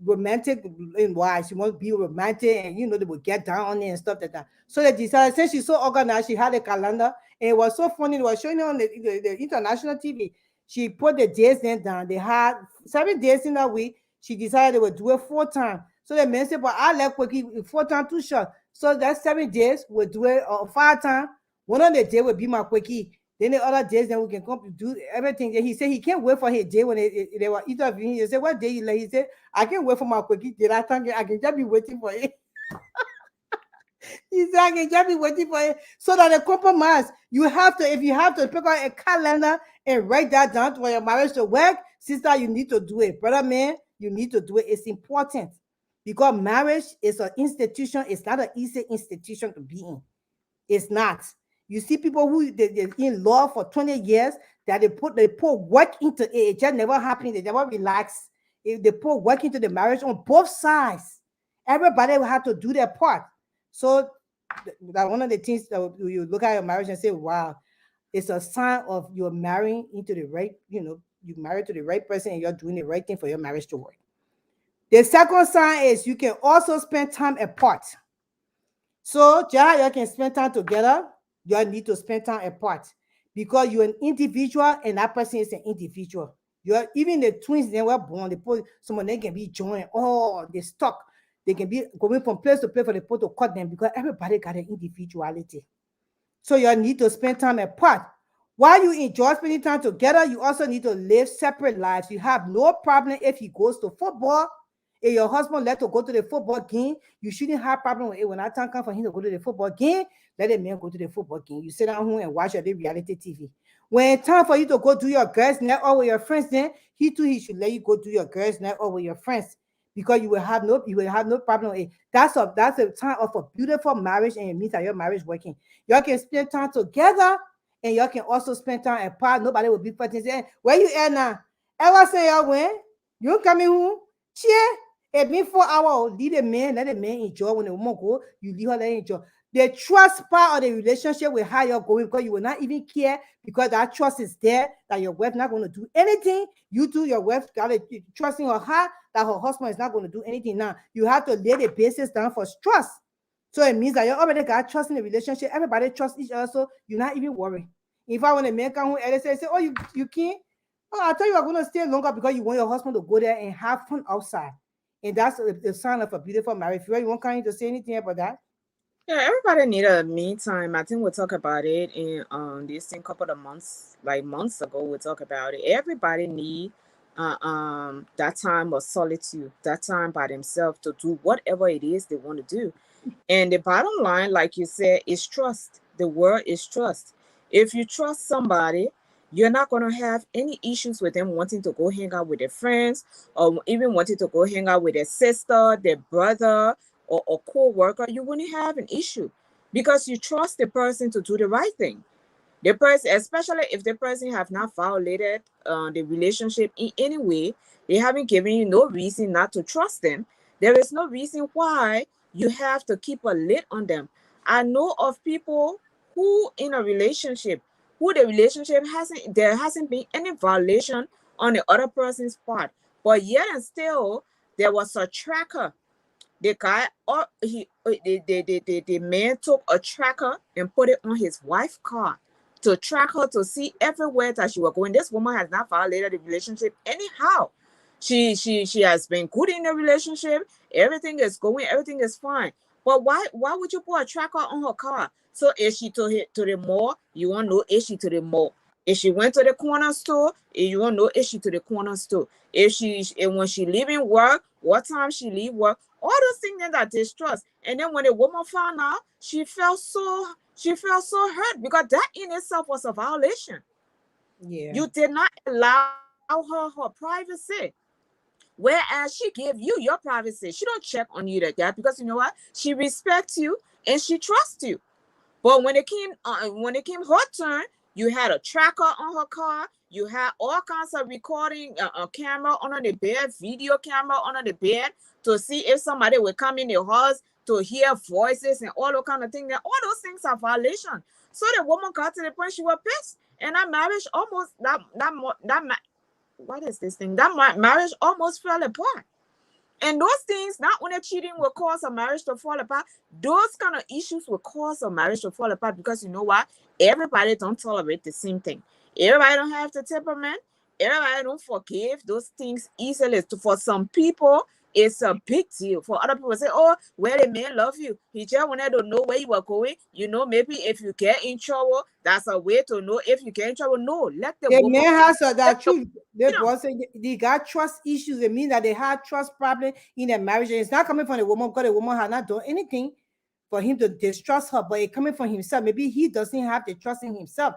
romantic in why she wants to be romantic, and they would get down on it and stuff like that. So they decided, since she's so organized, she had a calendar, and it was so funny. They were showing it on the international TV. She put the days then down. They had 7 days in a week. She decided they would do it 4 times. So the man said, but I like working 4 times too short. So that 7 days we'll do it 5 times. One of the day will be my quickie. Then the other days, then we can come to do everything. He said he can't wait for his day when they were interviewing. He said, what day you like? He said, I can't wait for my quickie. Did I think I can just be waiting for it? He said, I can just be waiting for it. So that a compromise, if you have to pick out a calendar and write that down for your marriage to work, sister, you need to do it. Brother, man, you need to do it. It's important because marriage is an institution. It's not an easy institution to be in. It's not. You see people who they're in love for 20 years that they put work into it. It just never happened. They never relax. If they put work into the marriage on both sides, everybody will have to do their part. So that one of the things that you look at your marriage and say, wow, it's a sign of you're marrying into the right, you married to the right person and you're doing the right thing for your marriage to work. The second sign is you can also spend time apart. So just you can spend time together, you need to spend time apart because you're an individual and that person is an individual. You're even the twins they were born, they put someone they can be joined. Oh, they stuck. They can be going from place to place for the put to cut them because everybody got an individuality. So you need to spend time apart. While you enjoy spending time together, you also need to live separate lives. You have no problem if he goes to football. If your husband let to go to the football game, you shouldn't have problem with it. When that time comes for him to go to the football game, let the man go to the football game. You sit down home and watch your reality TV. When it's time for you to go do your girls' night or with your friends, then he too he should let you go do your girls' night or with your friends because you will have no problem with it. That's a time of a beautiful marriage, and it means that your marriage working. Y'all can spend time together, and y'all can also spend time apart. Nobody will be fighting. Say, where you at now? Ever say y'all when you coming home? Cheer. It been 4 hours. Leave the man, let the man enjoy. When the woman go, you leave her, let her enjoy. The trust part of the relationship will how you're going because you will not even care because that trust is there that your wife not going to do anything. You do your wife got to trusting her heart that her husband is not going to do anything. Now you have to lay the basis down for trust. So it means that you already got trust in the relationship. Everybody trusts each other, so you're not even worried. If I want to make come home and say, oh, you can't. Oh, I tell you, I'm going to stay longer because you want your husband to go there and have fun outside. And that's the sign of a beautiful marriage. You want Kanye to say anything about that? Yeah, everybody need a me time. I think we'll talk about it in this thing couple of months, like months ago. We'll talk about it. Everybody need that time of solitude, that time by themselves to do whatever it is they want to do. And the bottom line, like you said, is trust. The word is trust. If you trust somebody, you're not going to have any issues with them wanting to go hang out with their friends or even wanting to go hang out with their sister, their brother, or co-worker. You wouldn't have an issue because you trust the person to do the right thing. The person, especially if the person have not violated the relationship in any way, they haven't given you no reason not to trust them. There is no reason why you have to keep a lid on them. I know of people who in a relationship, who the relationship there hasn't been any violation on the other person's part, but yet and still there was a tracker. The guy or the man took a tracker and put it on his wife's car to track her to see everywhere that she was going. This woman has not violated the relationship anyhow. She has been good in the relationship. Everything is going, everything is fine. But why would you put a tracker on her car? So if she to the mall, you want to know if she to the mall. If she went to the corner store, you want to know if she to the corner store. And when she leaving work, what time she leave work, all those things that distrust. And then when the woman found out, she felt so hurt because that in itself was a violation. Yeah. You did not allow her privacy. Whereas she gave you your privacy. She don't check on you like that because you know what? She respects you and she trusts you. But when it came her turn, you had a tracker on her car. You had all kinds of recording camera under the bed, video camera under the bed to see if somebody would come in the house to hear voices and all those kind of things. And all those things are violation. So the woman got to the point she was pissed, and that marriage almost what is this thing? That marriage almost fell apart. And those things, not only cheating will cause a marriage to fall apart, those kind of issues will cause a marriage to fall apart because you know what? Everybody don't tolerate the same thing. Everybody don't have the temperament. Everybody don't forgive those things easily. For some people, it's a big deal. For other people, say, oh, well, the man love you. He just wanted to know where you were going. You know, maybe if you get in trouble, that's a way to know if you get in trouble. No, let the woman. Man has that truth. They got trust issues. It means that they had trust problem in their marriage. And it's not coming from the woman because the woman had not done anything for him to distrust her, but it's coming from himself. Maybe he doesn't have the trust in himself.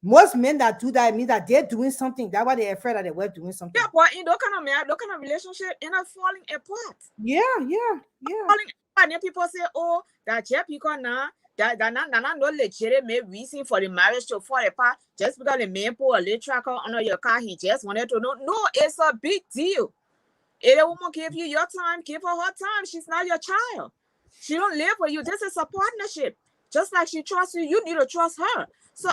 Most men that do that means that they're doing something. That's why they're afraid that they were doing something. Yeah, but in those kind of marriage, those kind of relationship, you're not falling apart. Yeah. Falling apart. And then people say, oh, that because now that not no legitimate reason for the marriage to fall apart just because the man put a little tracker under your car. He just wanted to know. No, it's a big deal. If a woman give you your time, give her time. She's not your child. She don't live with you. This is a partnership. Just like she trusts you, you need to trust her. So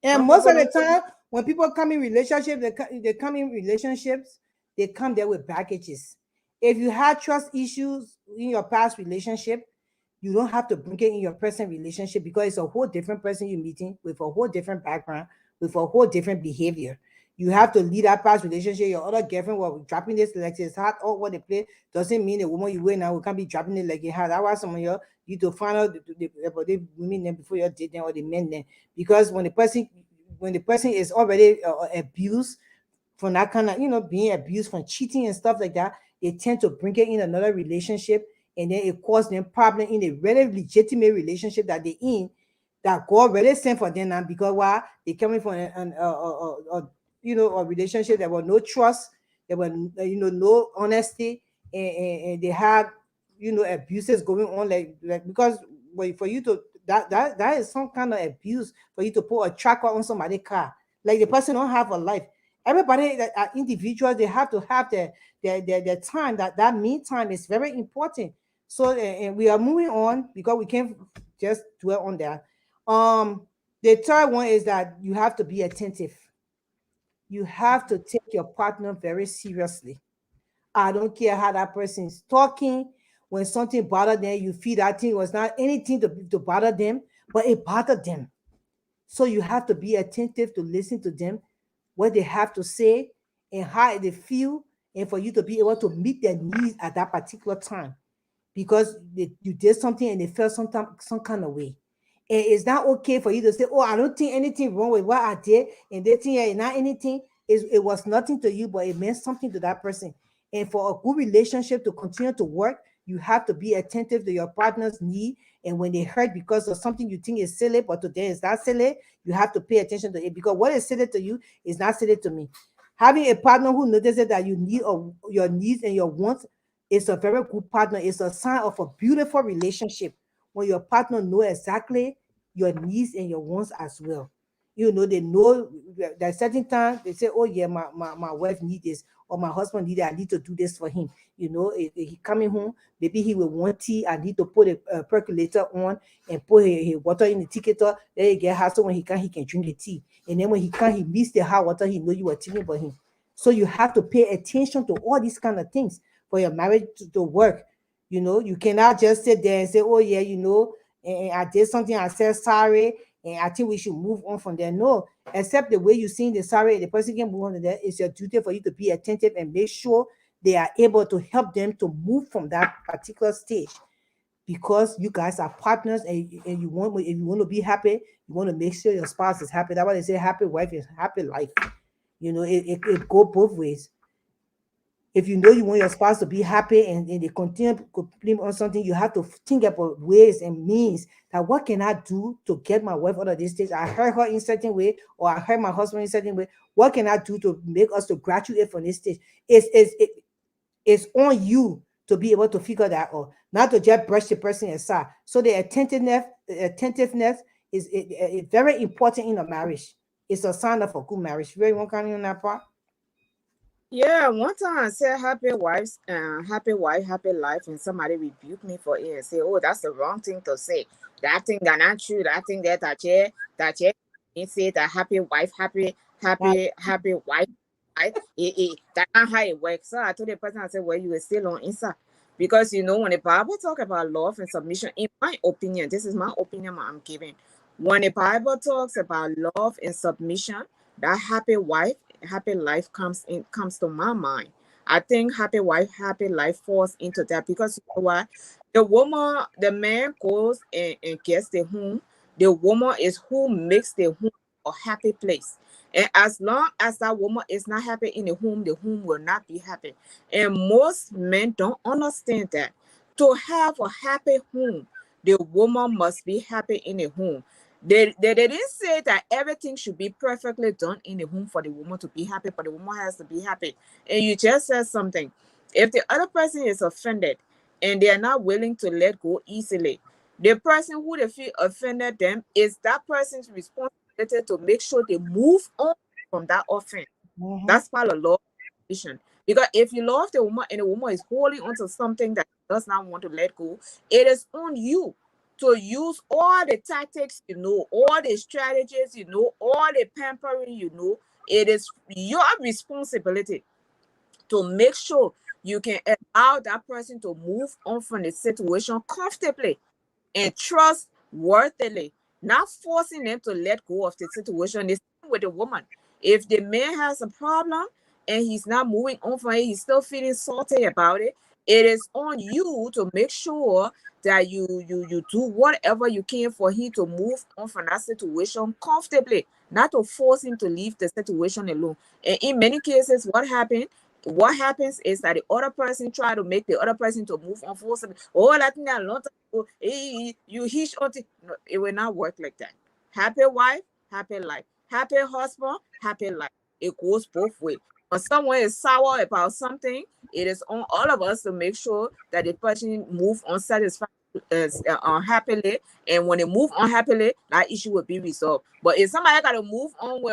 and most of the time, when people come in relationships, they come there with baggages. If you had trust issues in your past relationship, you don't have to bring it in your present relationship because it's a whole different person you're meeting with a whole different background, with a whole different behavior. You have to leave that past relationship. Your other girlfriend was dropping this like it's hot or what they play doesn't mean the woman you with now we can't be dropping it like it has. That's why some of you to find out about the women then before you date them or the men then, because when the person is already abused from that kind of being abused from cheating and stuff like that, they tend to bring it in another relationship, and then it causes them problem in a very legitimate relationship that they in, that God really sent for them now, because why they coming from a relationship that was no trust, there was no honesty, and they had abuses going on like because for you to that is some kind of abuse for you to put a tracker on somebody's car, like the person don't have a life. Everybody that are individuals, they have to have their time. That me time is very important. So and we are moving on because we can't just dwell on that. The third one is that you have to be attentive. You have to take your partner very seriously. I don't care how that person is talking. When something bothered them, you feel that thing was not anything to bother them, but it bothered them. So you have to be attentive to listen to them, what they have to say, and how they feel, and for you to be able to meet their needs at that particular time, because you did something and they felt some kind of way. And it's not okay for you to say, "Oh, I don't think anything wrong with what I did," and they think it's not anything. It was nothing to you, but it meant something to that person. And for a good relationship to continue to work, you have to be attentive to your partner's need. And when they hurt because of something you think is silly, but today is not silly, you have to pay attention to it, because what is silly to you is not silly to me. Having a partner who notices that you need or your needs and your wants is a very good partner. It's a sign of a beautiful relationship when your partner know exactly your needs and your wants as well. They know that certain times they say, "Oh yeah, my wife need this, or my husband need that. I need to do this for him." If he coming home, maybe he will want tea. I need to put a percolator on and put his water in the tea kettle. Then he get hot, so when he can drink the tea. And then when he can't, he miss the hot water. He know you are thinking about him. So you have to pay attention to all these kind of things for your marriage to work. You cannot just sit there and say, "Oh yeah, and I did something, I said sorry, and I think we should move on from there." No, except the way you sing the sorry, the person can move on to that. It's your duty for you to be attentive and make sure they are able to help them to move from that particular stage, because you guys are partners, and if you want to be happy, you want to make sure your spouse is happy. That's why they say happy wife is happy life. It go both ways. If you know you want your spouse to be happy, and they continue to complain on something, you have to think about ways and means that what can I do to get my wife out of this stage? I heard her in a certain way, or I heard my husband in a certain way. What can I do to make us to graduate from this stage? It's on you to be able to figure that out, not to just brush the person aside. So the attentiveness is very important in a marriage. It's a sign of a good marriage. Very one kind on that part. Yeah, one time I said happy wife, happy life, and somebody rebuked me for it and say, "Oh, that's the wrong thing to say. That thing that not true. That thing that you say that happy wife, happy wife. That's not how it works." So I told the person, I said, "Well, you were still on inside." Because when the Bible talk about love and submission, in my opinion, this is my opinion I'm giving. When the Bible talks about love and submission, that happy wife, happy life comes to my mind. I think happy wife, happy life falls into that, because you know what? The man goes and gets the home. The woman is who makes the home a happy place. And as long as that woman is not happy in the home will not be happy. And most men don't understand that. To have a happy home, the woman must be happy in the home. They didn't say that everything should be perfectly done in the home for the woman to be happy, but the woman has to be happy. And you just said something. If the other person is offended and they are not willing to let go easily, the person who they feel offended them is that person's responsibility to make sure they move on from that offense. Mhm. That's part of love and submission. Because if you love the woman and the woman is holding onto something that does not want to let go, it is on you to use all the tactics all the strategies all the pampering It is your responsibility to make sure you can allow that person to move on from the situation comfortably and trustworthily, not forcing them to let go of the situation. The same with the woman. If the man has a problem and he's not moving on from it, he's still feeling salty about it, it is on you to make sure that you do whatever you can for him to move on from that situation comfortably, not to force him to leave the situation alone. And in many cases, what happens is that the other person try to make the other person to move on forcibly. Oh, that thing a long time ago, you hitch on it. No, it will not work like that. Happy wife, happy life. Happy husband, happy life. It goes both ways. When someone is sour about something, it is on all of us to make sure that the person move on happily, and when they move on happily, that issue will be resolved. But if somebody got to move on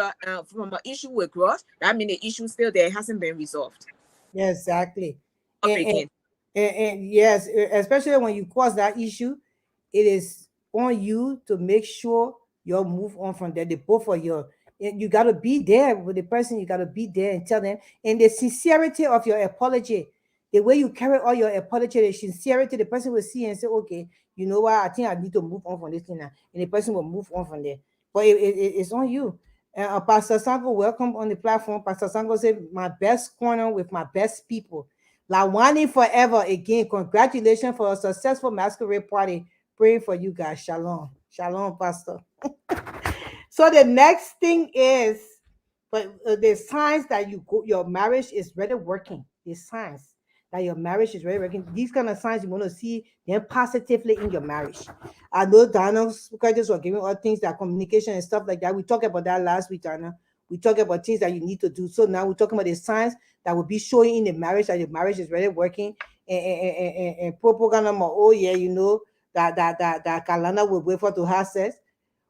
from an issue with grudge, that means the issue still there, hasn't been resolved. Yeah, exactly. Up And, again. and yes, especially when you cause that issue, it is on you to make sure you'll move on from there. The both of you, you got to be there with the person. You got to be there and tell them. And the sincerity of your apology, the way you carry all your apology, the sincerity, the person will see and say, okay, you know what, I think I need to move on from this thing now. And the person will move on from there. But it's on you. Pastor Sango, welcome on the platform. Pastor Sango said, my best corner with my best people. Lawani forever again. Congratulations for a successful masquerade party. Praying for you guys. Shalom. Shalom, Pastor. So the next thing is, but the signs that your marriage is really working. The signs that your marriage is really working. These kind of signs you want to see them positively in your marriage. I know Dana just were giving all things that communication and stuff like that. We talked about that last week, Dana. We talked about things that you need to do. So now we're talking about the signs that will be showing in the marriage that your marriage is really working. And propaganda, oh yeah, you know that Kalana will wait for to have sex.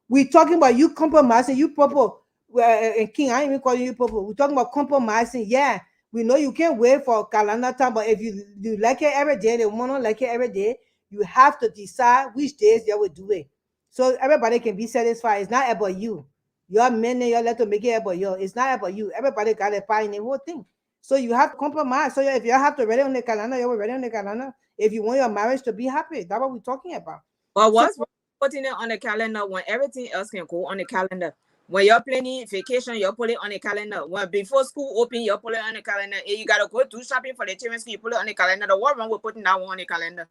We're talking about you compromising, you Popo, and King, I ain't even calling you Popo. We're talking about compromising. Yeah, we know you can't wait for calendar time, but if you like it every day, the woman don't like it every day, you have to decide which days they will do it. So everybody can be satisfied. It's not about you. Your men and your let to make it about you. It's not about you. Everybody got a part in the whole thing. So you have to compromise. So if you have to ready on the calendar, you will ready on the calendar. If you want your marriage to be happy, that's what we're talking about. But what's putting it on the calendar when everything else can go on the calendar? When you're planning vacation, you put it on the calendar. When before school open, you put it on the calendar. And you gotta go do shopping for the children, you put it on the calendar. What wrong with putting that one on the calendar?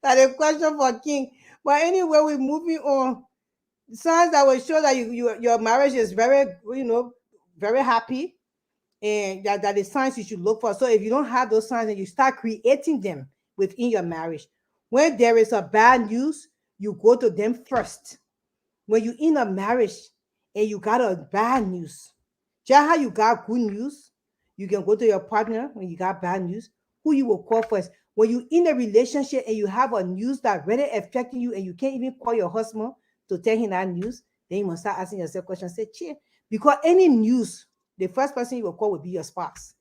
That's a question for King. But anyway, we're moving on. Signs that will show that your marriage is very, very happy, and that the signs you should look for. So if you don't have those signs and you start creating them within your marriage, when there is a bad news, you go to them first. When you're in a marriage and you got a bad news, just how you got good news, you can go to your partner when you got bad news, who you will call first. When you're in a relationship and you have a news that really affecting you and you can't even call your husband to tell him that news, then you must start asking yourself questions. Say, cheer. Because any news, the first person you will call will be your spouse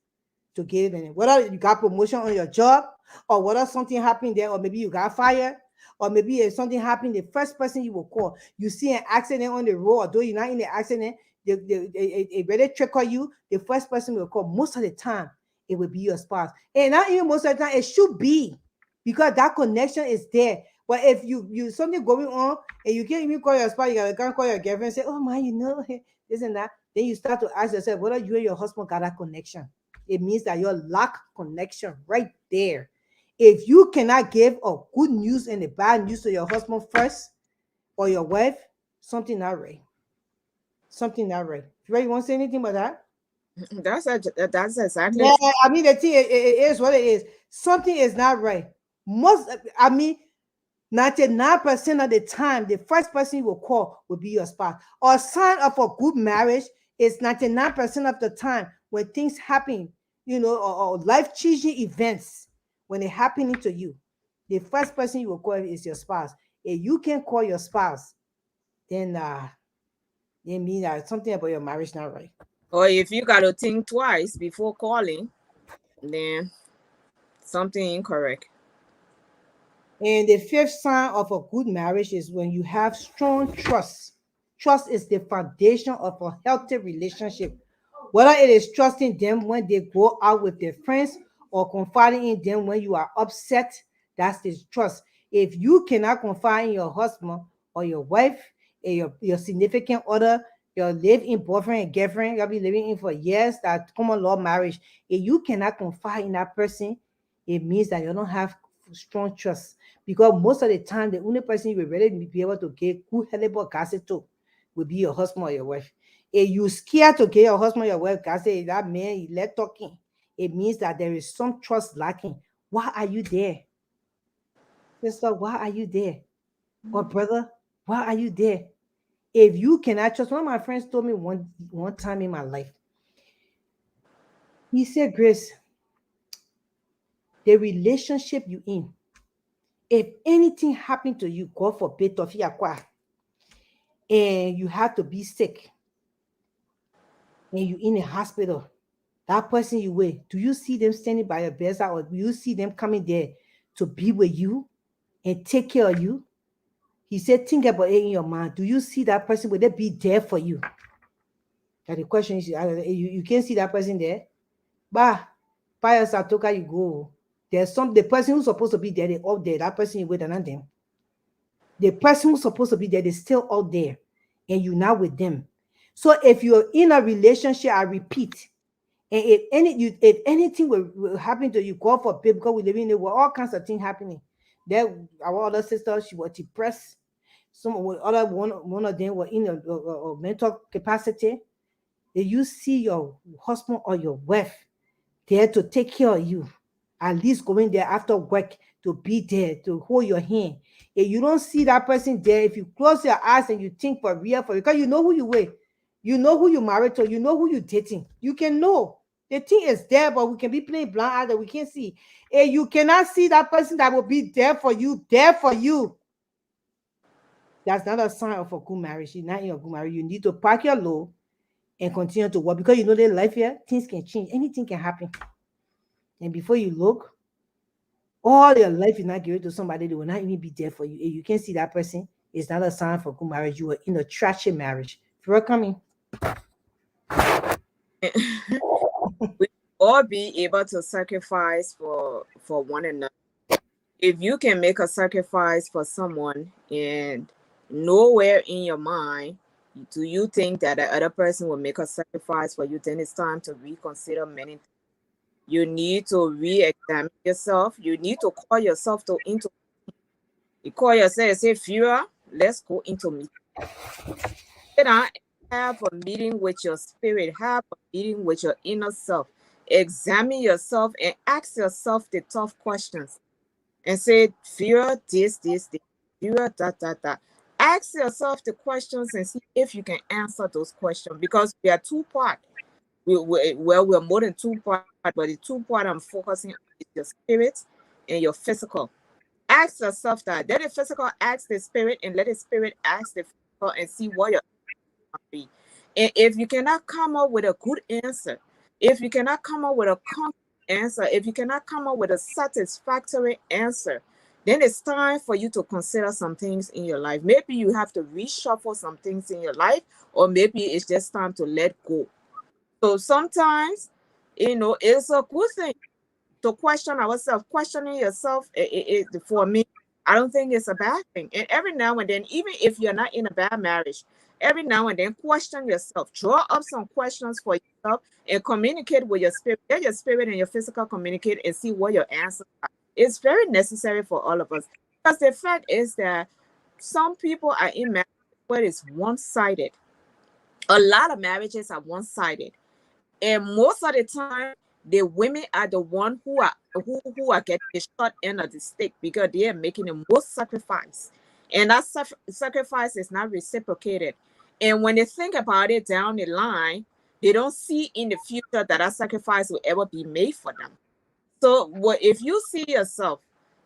to give it. Whether you got promotion on your job, or whether something happened there, or maybe you got fired, or maybe if something happened, the first person you will call. You see an accident on the road, although you're not in the accident, they really trigger you, the first person will call. Most of the time, it will be your spouse. And not even most of the time, it should be, because that connection is there. But if you something going on and you can't even call your spouse, you can't call your girlfriend and say, oh man, this and that, then you start to ask yourself whether you and your husband got that connection. It means that you lack connection right there. If you cannot give a good news and a bad news to your husband first or your wife, something not right. Something not right. You want to say anything about that? That's exactly. Yeah, I mean, the thing it is what it is. Something is not right. 99% of the time, the first person you will call will be your spouse. Or a sign of a good marriage is 99% of the time when things happen, or life-changing events, when it happening to you, the first person you will call is your spouse. If you can call your spouse, then it means that something about your marriage not right. Or if you got to think twice before calling, then something incorrect. And the fifth sign of a good marriage is when you have strong trust. Trust is the foundation of a healthy relationship. Whether it is trusting them when they go out with their friends or confiding in them when you are upset, that's the trust. If you cannot confide in your husband or your wife, your significant other, your live-in boyfriend and girlfriend, you'll be living in for years, that common law marriage. If you cannot confide in that person, it means that you don't have strong trust. Because most of the time, the only person you will really be able to get good helpful gossip to will be your husband or your wife. If you scared to get your husband or your wife gossip, that man he let talking, it means that there is some trust lacking. Why are you there? Sister, why are you there? Or brother, why are you there? If you cannot trust, one of my friends told me one time in my life, he said, Grace, the relationship you in, if anything happened to you, God forbid, and you have to be sick, and you in a hospital, that person you with, do you see them standing by your bedside, or do you see them coming there to be with you and take care of you? He said, think about it in your mind. Do you see that person? Will they be there for you? That the question is, you can't see that person there. Bah, by yourself, you go. There's the person who's supposed to be there, they all there. That person you with, and not them. The person who's supposed to be there, they're still out there, and you're not with them. So if you're in a relationship, I repeat, and if anything will happen to you, God forbid, because we live in the world, all kinds of things happening. There, our other sister, she was depressed. One of them were in a mental capacity. If you see your husband or your wife there to take care of you, at least going there after work to be there to hold your hand. If you don't see that person there, if you close your eyes and you think for real, because you know who you with, you know who you married to, you know who you dating, you can know the thing is there, but we can be playing blind eye that we can't see. If you cannot see that person that will be there for you, that's not a sign of a good marriage. You're not in a good marriage. You need to park your load and continue to work, because you know that life here, things can change, anything can happen. And before you look, all your life you're not giving to somebody, they will not even be there for you. If you can't see that person, it's not a sign for good marriage. You are in a trashy marriage. If you're coming, We all be able to sacrifice for one another. If you can make a sacrifice for someone and nowhere in your mind do you think that the other person will make a sacrifice for you, then it's time to reconsider many things. You need to re-examine yourself. You need to call yourself into. You call yourself and say, Führer, let's go into meeting. Sit down and have a meeting with your spirit. Have a meeting with your inner self. Examine yourself and ask yourself the tough questions. And say, Führer, this. Führer, that. Ask yourself the questions and see if you can answer those questions, because we are two parts. We're more than two parts, but the two part I'm focusing on is your spirit and your physical. Ask yourself that. Let the physical ask the spirit, and let the spirit ask the physical, and see what your answer might be. And if you cannot come up with a good answer, if you cannot come up with a concrete answer, if you cannot come up with a satisfactory answer, then it's time for you to consider some things in your life. Maybe you have to reshuffle some things in your life, or maybe it's just time to let go. So sometimes, it's a good thing to question ourselves. Questioning yourself, for me, I don't think it's a bad thing. And every now and then, even if you're not in a bad marriage, every now and then question yourself. Draw up some questions for yourself and communicate with your spirit. Let your spirit and your physical communicate and see what your answers are. It's very necessary for all of us. Because the fact is that some people are in marriage where it's one-sided. A lot of marriages are one-sided. And most of the time, the women are the one who are getting the short end of the stick, because they are making the most sacrifice, and that sacrifice is not reciprocated. And when they think about it down the line, they don't see in the future that sacrifice will ever be made for them. So, if you see yourself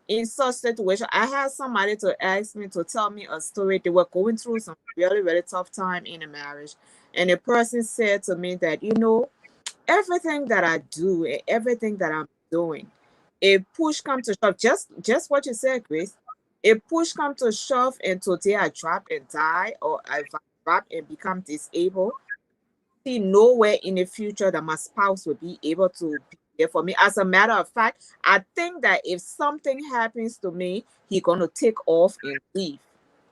in such situation, I had somebody to ask me to tell me a story. They were going through some really, really tough time in a marriage, and the person said to me that, everything that I do and everything that I'm doing, if push come to shove, just what you said, Grace, if push come to shove and today I drop and die, or I drop and become disabled, see nowhere in the future that my spouse will be able to be there for me. As a matter of fact, I think that if something happens to me, he's gonna take off and leave.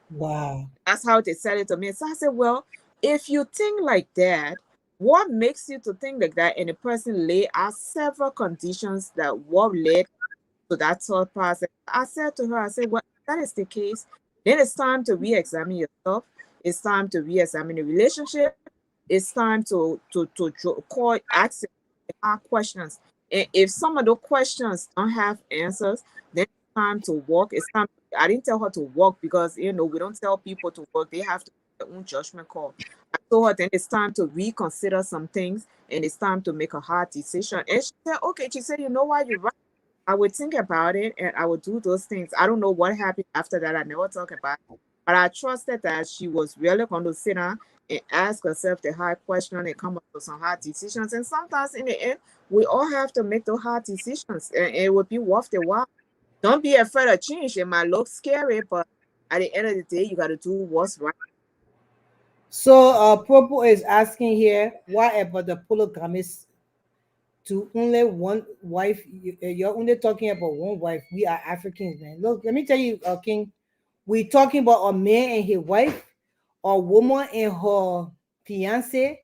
Wow. That's how they said it to me. So I said, well, if you think like that, what makes you to think like that? And the person lay out several conditions that what led to that thought process. I said to her, I said, well, if that is the case, then it's time to re-examine yourself. It's time to re-examine the relationship. It's time to call, ask hard questions. And if some of those questions don't have answers, then it's time to walk. It's time. I didn't tell her to walk because we don't tell people to work. They have to make their own judgment call. I told her then it's time to reconsider some things and it's time to make a hard decision. And she said, okay. She said, you know what, you're right. I would think about it and I would do those things. I don't know what happened after that. I never talk about it. But I trusted that she was really going to sit down and ask herself the hard question and come up with some hard decisions. And sometimes in the end, we all have to make those hard decisions and it would be worth the while. Don't be afraid of change. It might look scary, but at the end of the day, you got to do what's right. So, Popo is asking here, what about the polygamist to only one wife? You're only talking about one wife. We are Africans, man. Look, let me tell you, King, we're talking about a man and his wife, a woman and her fiance,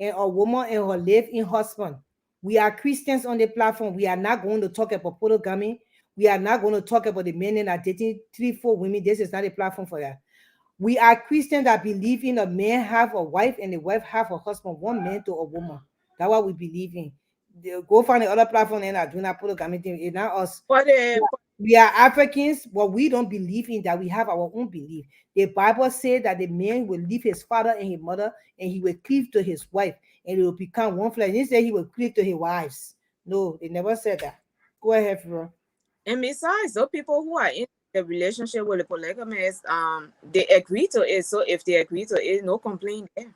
and a woman and her live-in husband. We are Christians on the platform. We are not going to talk about polygamy. We are not going to talk about the men that are dating 3, 4 women. This is not a platform for that. We are Christians that believe in a man have a wife and the wife have a husband, one man to a woman. That's what we believe in. Go find the other platform and I do not polygamy thing. It's not us. But We are Africans, but we don't believe in that. We have our own belief. The Bible says that the man will leave his father and his mother, and he will cleave to his wife, and it will become one flesh. They say he will cleave to his wives. No, they never said that. Go ahead, bro. and besides, those people who are in the relationship with the polygamist, they agree to it. So if they agree to it, no complaint there.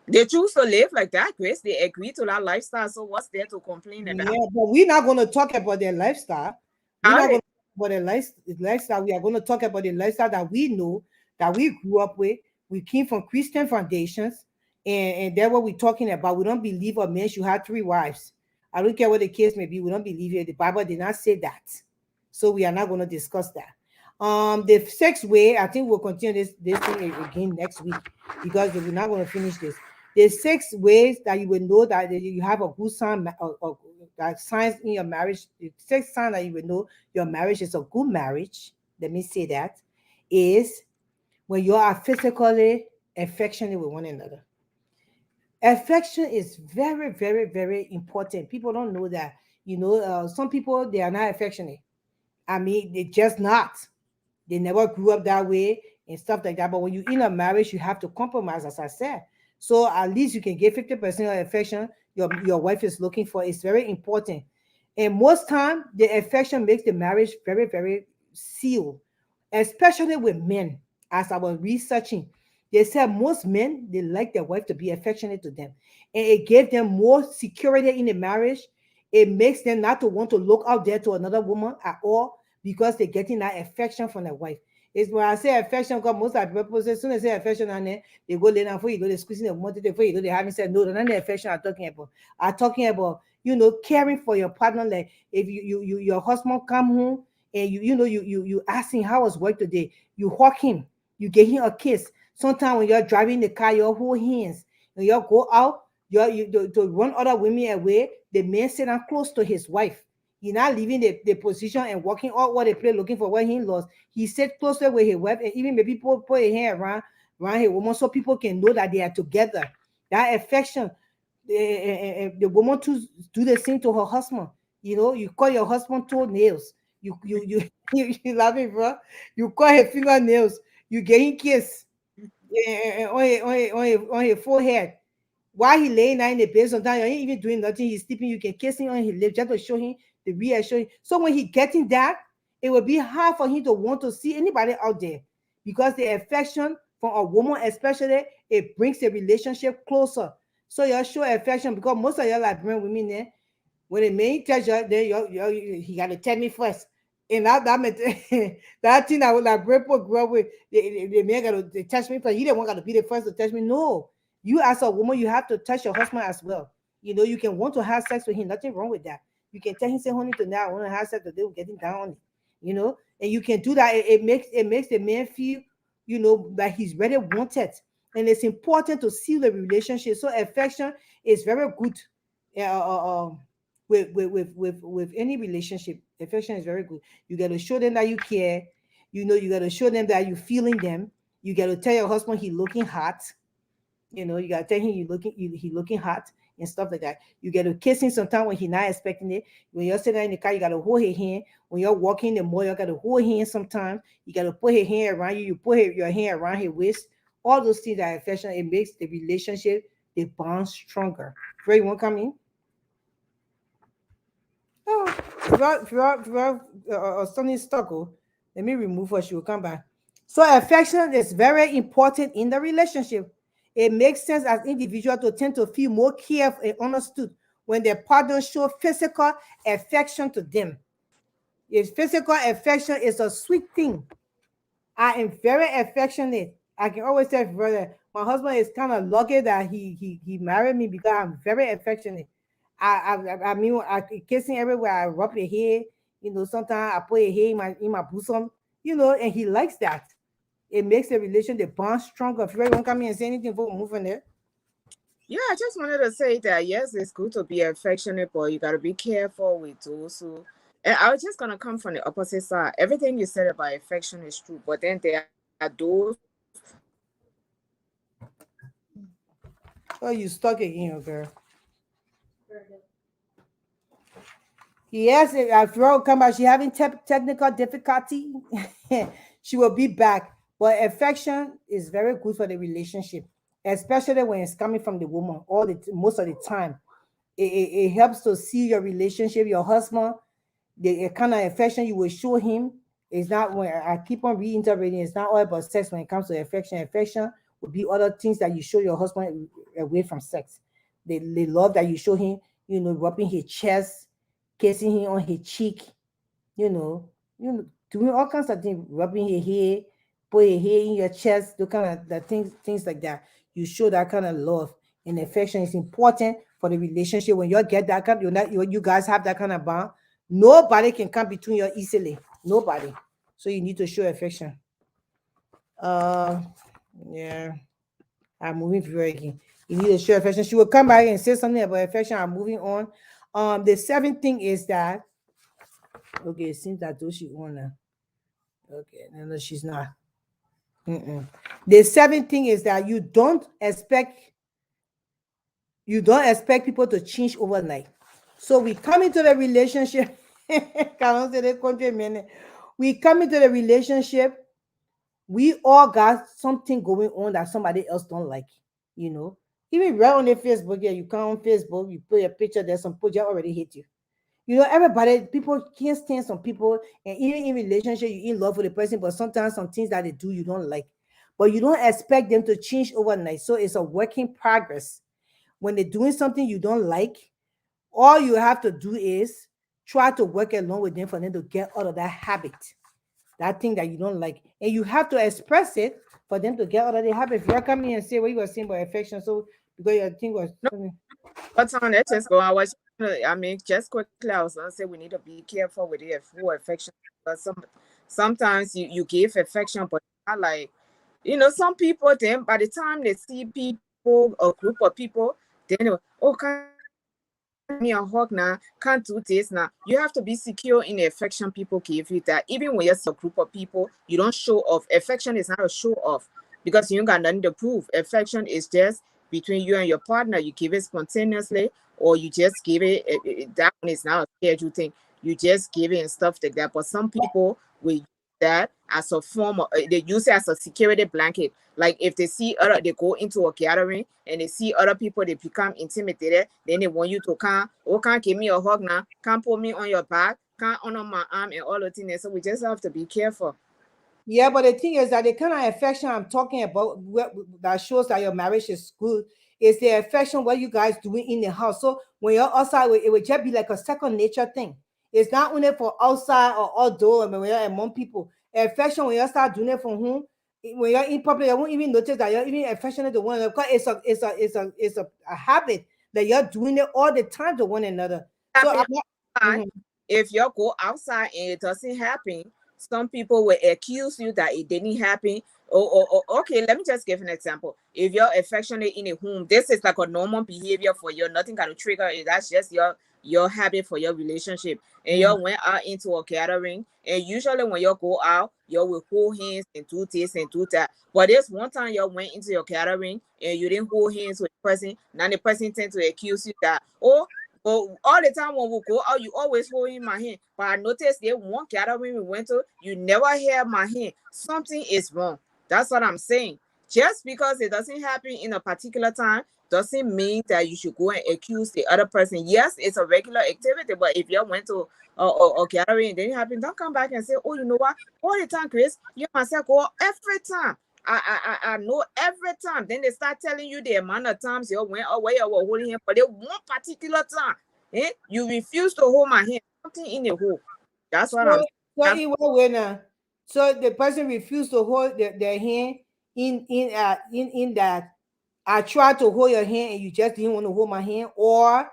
They choose to live like that, Grace. They agree to that lifestyle. So what's there to complain Yeah, about? but we're not going to talk about their lifestyle. We're All not going right. to talk about their lifestyle. We are going to talk about the lifestyle that we know, that we grew up with. We came from Christian foundations, and that's what we're talking about. We don't believe a man should have 3 wives. I don't care what the case may be. We don't believe it. The Bible did not say that, so we are not going to discuss that. The sixth way, I think we'll continue this thing again next week because we're not going to finish this. There's 6 ways that you will know that you have a good sign or that signs in your marriage. The 6th sign that you will know your marriage is a good marriage. Let me say that is when you are physically affectionate with one another. Affection is very, very, very important. People don't know that. Some people they are not affectionate. I mean, they just not. They never grew up that way and stuff like that. But when you're in a marriage, you have to compromise, as I said. So at least you can get 50% of affection your wife is looking for. It's very important. And most time, the affection makes the marriage very, very sealed, especially with men. As I was researching, they said most men they like their wife to be affectionate to them, and it gave them more security in the marriage. It makes them not to want to look out there to another woman at all because they're getting that affection from their wife. It's when I say affection, because most of the people say, as soon as they say affection, and then they go lay down for you, they're squeezing the motor for you, they haven't said no, they're not the affection I'm talking about. I'm talking about, caring for your partner. Like if your husband come home and you ask him how was work today, you hug him, you give him a kiss. Sometimes when you're driving the car, you hold hands. When you go out, to run other women away, the man sit down close to his wife. He's not leaving the position and walking all what they play looking for what he lost. He sit closer with his wife and even maybe put a hand around his woman so people can know that they are together. That affection, the woman to do the same to her husband. You call your husband toenails. You love it, bro. You call her fingernails. You get him kiss on his forehead. While he laying down in the bed, sometimes you ain't even doing nothing. He's sleeping. You can kiss him on his lips just to show him the reassuring. So when he getting that, it will be hard for him to want to see anybody out there because the affection from a woman, especially, it brings the relationship closer. So you show affection because most of y'all Liberian women there, when the man tells you, he got to tell me first. And that meant that thing I would like people grew up with, the man got to touch me first. He didn't want to be the first to touch me. No, you as a woman, you have to touch your husband as well. You can want to have sex with him. Nothing wrong with that. You can tell him, say, honey, tonight I want to have sex today. We're getting down on it. And you can do that. It makes the man feel, that he's really wanted. And it's important to seal the relationship. So affection is very good. With any relationship, affection is very good. You got to show them that you care. You got to show them that you feeling them. You got to tell your husband he looking hot. You gotta tell him he looking hot and stuff like that. You gotta kiss him sometime when he not expecting it. When you're sitting in the car, you gotta hold his hand. When you're walking in the mall, you gotta hold his hand sometime. You gotta put his hand around you. You put your hand around his waist. All those things are affectionate. It makes the relationship, the bond stronger. Ray, you want to come in? Oh, Sonny Stucco. Let me remove her. She will come back. So affection is very important in the relationship. It makes sense as individuals to tend to feel more cared and understood when their partner show physical affection to them. If physical affection is a sweet thing, I am very affectionate. I can always tell brother, my husband is kind of lucky that he married me because I'm very affectionate. I mean, I kiss him everywhere. I rub his hair. Sometimes I put his hair in my bosom. And he likes that. It makes the relation, the bond stronger. If you really want to come in and say anything before we move on there. Yeah, I just wanted to say that yes, it's good to be affectionate, but you gotta be careful with those who. And I was just gonna come from the opposite side. Everything you said about affection is true, but then there are those. Oh, you stuck again, girl. Yes, if Ro come back, she having technical difficulty. She will be back. But affection is very good for the relationship, especially when it's coming from the woman. Most of the time, it helps to see your relationship, your husband, the kind of affection you will show him. Is not when I keep on reiterating. It's not all about sex when it comes to affection. Affection would be other things that you show your husband away from sex. The love that you show him, rubbing his chest, kissing him on his cheek, doing all kinds of things, rubbing his hair, put his hair in your chest, the kind of the things like that. You show that kind of love and affection is important for the relationship. When you get that kind, you guys have that kind of bond. Nobody can come between you easily. Nobody. So you need to show affection. Uh, yeah. I'm moving through again. You need to show affection. She will come back and say something about affection. I'm moving on. The seventh thing is that okay, it seems that she on now. Okay, no, she's not. Mm-mm. The seventh thing is that you don't expect people to change overnight. So we come into the relationship. We come into the relationship. We all got something going on that somebody else don't like. You know, even right on the Facebook. Yeah, you come on Facebook, you put a picture there. Some people just already hate you. Everybody, people can't stand some people, and even in relationship, you're in love with the person, but sometimes some things that they do you don't like. But you don't expect them to change overnight. So it's a work in progress. When they're doing something you don't like, all you have to do is try to work along with them for them to get out of that habit, that thing that you don't like. And you have to express it for them to get out of the habit. If you're coming and say what you were saying about affection, so because your thing was No, what's on let us go. I mean, just quickly, I was gonna say we need to be careful with the full affection because sometimes you give affection, but not like some people. Then by the time they see people, a group of people, then they, oh, can't me a hug now, can't do this now. You have to be secure in the affection people give you. That even when you're a group of people, you don't show off. Affection is not a show off because you ain't got nothing to prove. Affection is just between you and your partner. You give it spontaneously, or you just give that one is not a scheduled thing. You just give it and stuff like that. But some people will use that as a form of they use it as a security blanket. Like if they see they go into a gathering and they see other people, they become intimidated. Then they want you to come, oh, can't give me a hug now, can't put me on your back, can't honor my arm and all the things. So we just have to be careful. Yeah, but the thing is that the kind of affection I'm talking about that shows that your marriage is good is the affection what you guys doing in the house. So when you're outside, it would just be like a second nature thing. It's not only for outside or outdoor. I mean, when you're among people, affection when you start doing it from home, when you're in public, you won't even notice that you're even affectionate to one another because it's a habit that you're doing it all the time to one another. So Happen I'm not. outside. Mhm. If you go outside and it doesn't happen, some people will accuse you that it didn't happen. Okay, let me just give an example. If you're affectionate in a home, this is like a normal behavior for you. Nothing can trigger it. That's just your habit for your relationship. And you went out into a gathering, and usually when you go out, you will hold hands and do this and do that. But there's one time you went into your gathering and you didn't hold hands with the person. Now the person tends to accuse you that, oh, but all the time when we go out, you always holding my hand. But I noticed there one gathering we went to, you never held my hand. Something is wrong. That's what I'm saying. Just because it doesn't happen in a particular time doesn't mean that you should go and accuse the other person. Yes, it's a regular activity, but if you went to a gathering and didn't happen, don't come back and say, oh, you know what? All the time, Chris, you myself go every time. I know every time. Then they start telling you the amount of times you went away or were holding him, but there one particular time, you refuse to hold my hand. Something in the hole. That's what I'm saying. So the person refused to hold their hand in that I tried to hold your hand and you just didn't want to hold my hand, or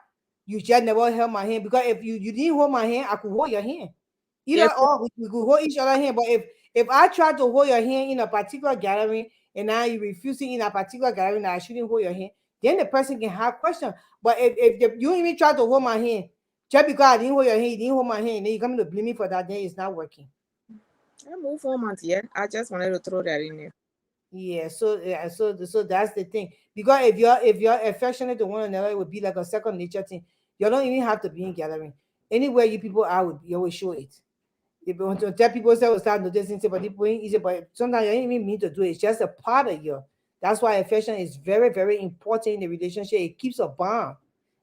you just never held my hand. Because if you didn't hold my hand, I could hold your hand. Either or, we could hold each other's hand. But if I tried to hold your hand in a particular gathering and now you refusing in a particular gathering that I shouldn't hold your hand, then the person can have questions. But if you even try to hold my hand, just because I didn't hold your hand, you didn't hold my hand, then you come to blame me for that, then it's not working. I move on, yeah. I just wanted to throw that in there. Yeah, so that's the thing. Because if you're affectionate to one another, it would be like a second nature thing. You don't even have to be in gathering. Anywhere you people are, you always show it. If you want to tell people, say, start noticing, say, but but sometimes you don't even mean to do it. It's just a part of you. That's why affection is very, very important in the relationship. It keeps a bond.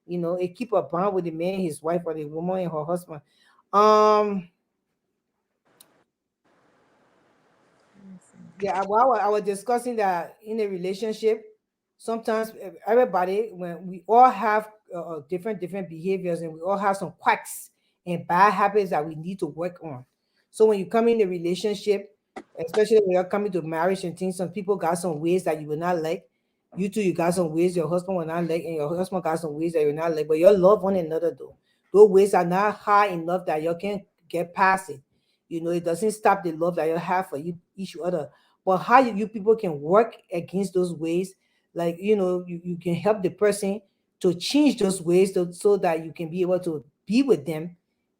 You know, it keeps a bond with the man, his wife, or the woman and her husband. Yeah, while I was discussing that in a relationship, sometimes everybody, when we all have different behaviors, and we all have some quacks and bad habits that we need to work on. So when you come in a relationship, especially when you're coming to marriage and things, some people got some ways that you will not like. You too, you got some ways your husband will not like, and your husband got some ways that you will not like. But you love one another though. Those ways are not high enough that you can get past it. You know, it doesn't stop the love that you have for each other. But how you people can work against those ways, like, you know, you can help the person to change those ways so that you can be able to be with them.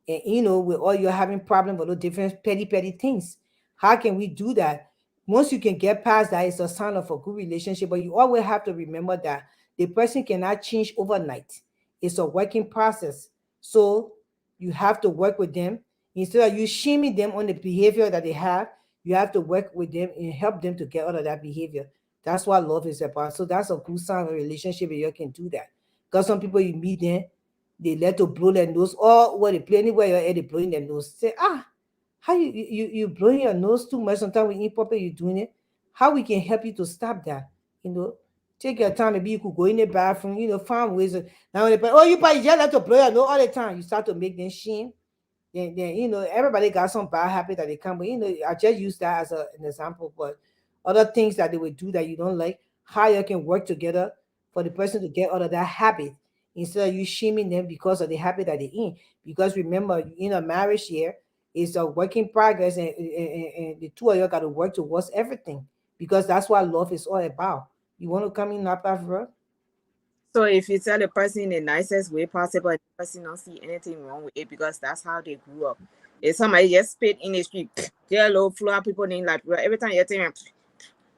And, you know, with all you're having problems with those different petty things. How can we do that? Once you can get past that, it's a sign of a good relationship. But you always have to remember that the person cannot change overnight. It's a working process. So you have to work with them. Instead of you shaming them on the behavior that they have, you have to work with them and help them to get out of that behavior. That's what love is about. So that's a good sign of a relationship, and you can do that. Because some people you meet them, they let to blow their nose, or when they play anywhere you're at, they blowing their nose. Say, how you blowing your nose too much? Sometimes we improper, you doing it. How we can help you to stop that? You know, take your time. Maybe you could go in the bathroom. You know, find ways. Now you probably just let to blow your nose all the time. You start to make them shame. Then you know, everybody got some bad habit that they come with. You know, I just use that as an example, but other things that they would do that you don't like, how you can work together for the person to get out of that habit instead of you shaming them because of the habit that they're in. Because remember, in a marriage here, it's a work in progress, and the two of you got to work towards everything, because that's what love is all about. You want to come in, not bro? So if you tell the person in the nicest way possible, the person don't see anything wrong with it because that's how they grew up. If somebody just spit in the street, there are low floor people in like every time you tell them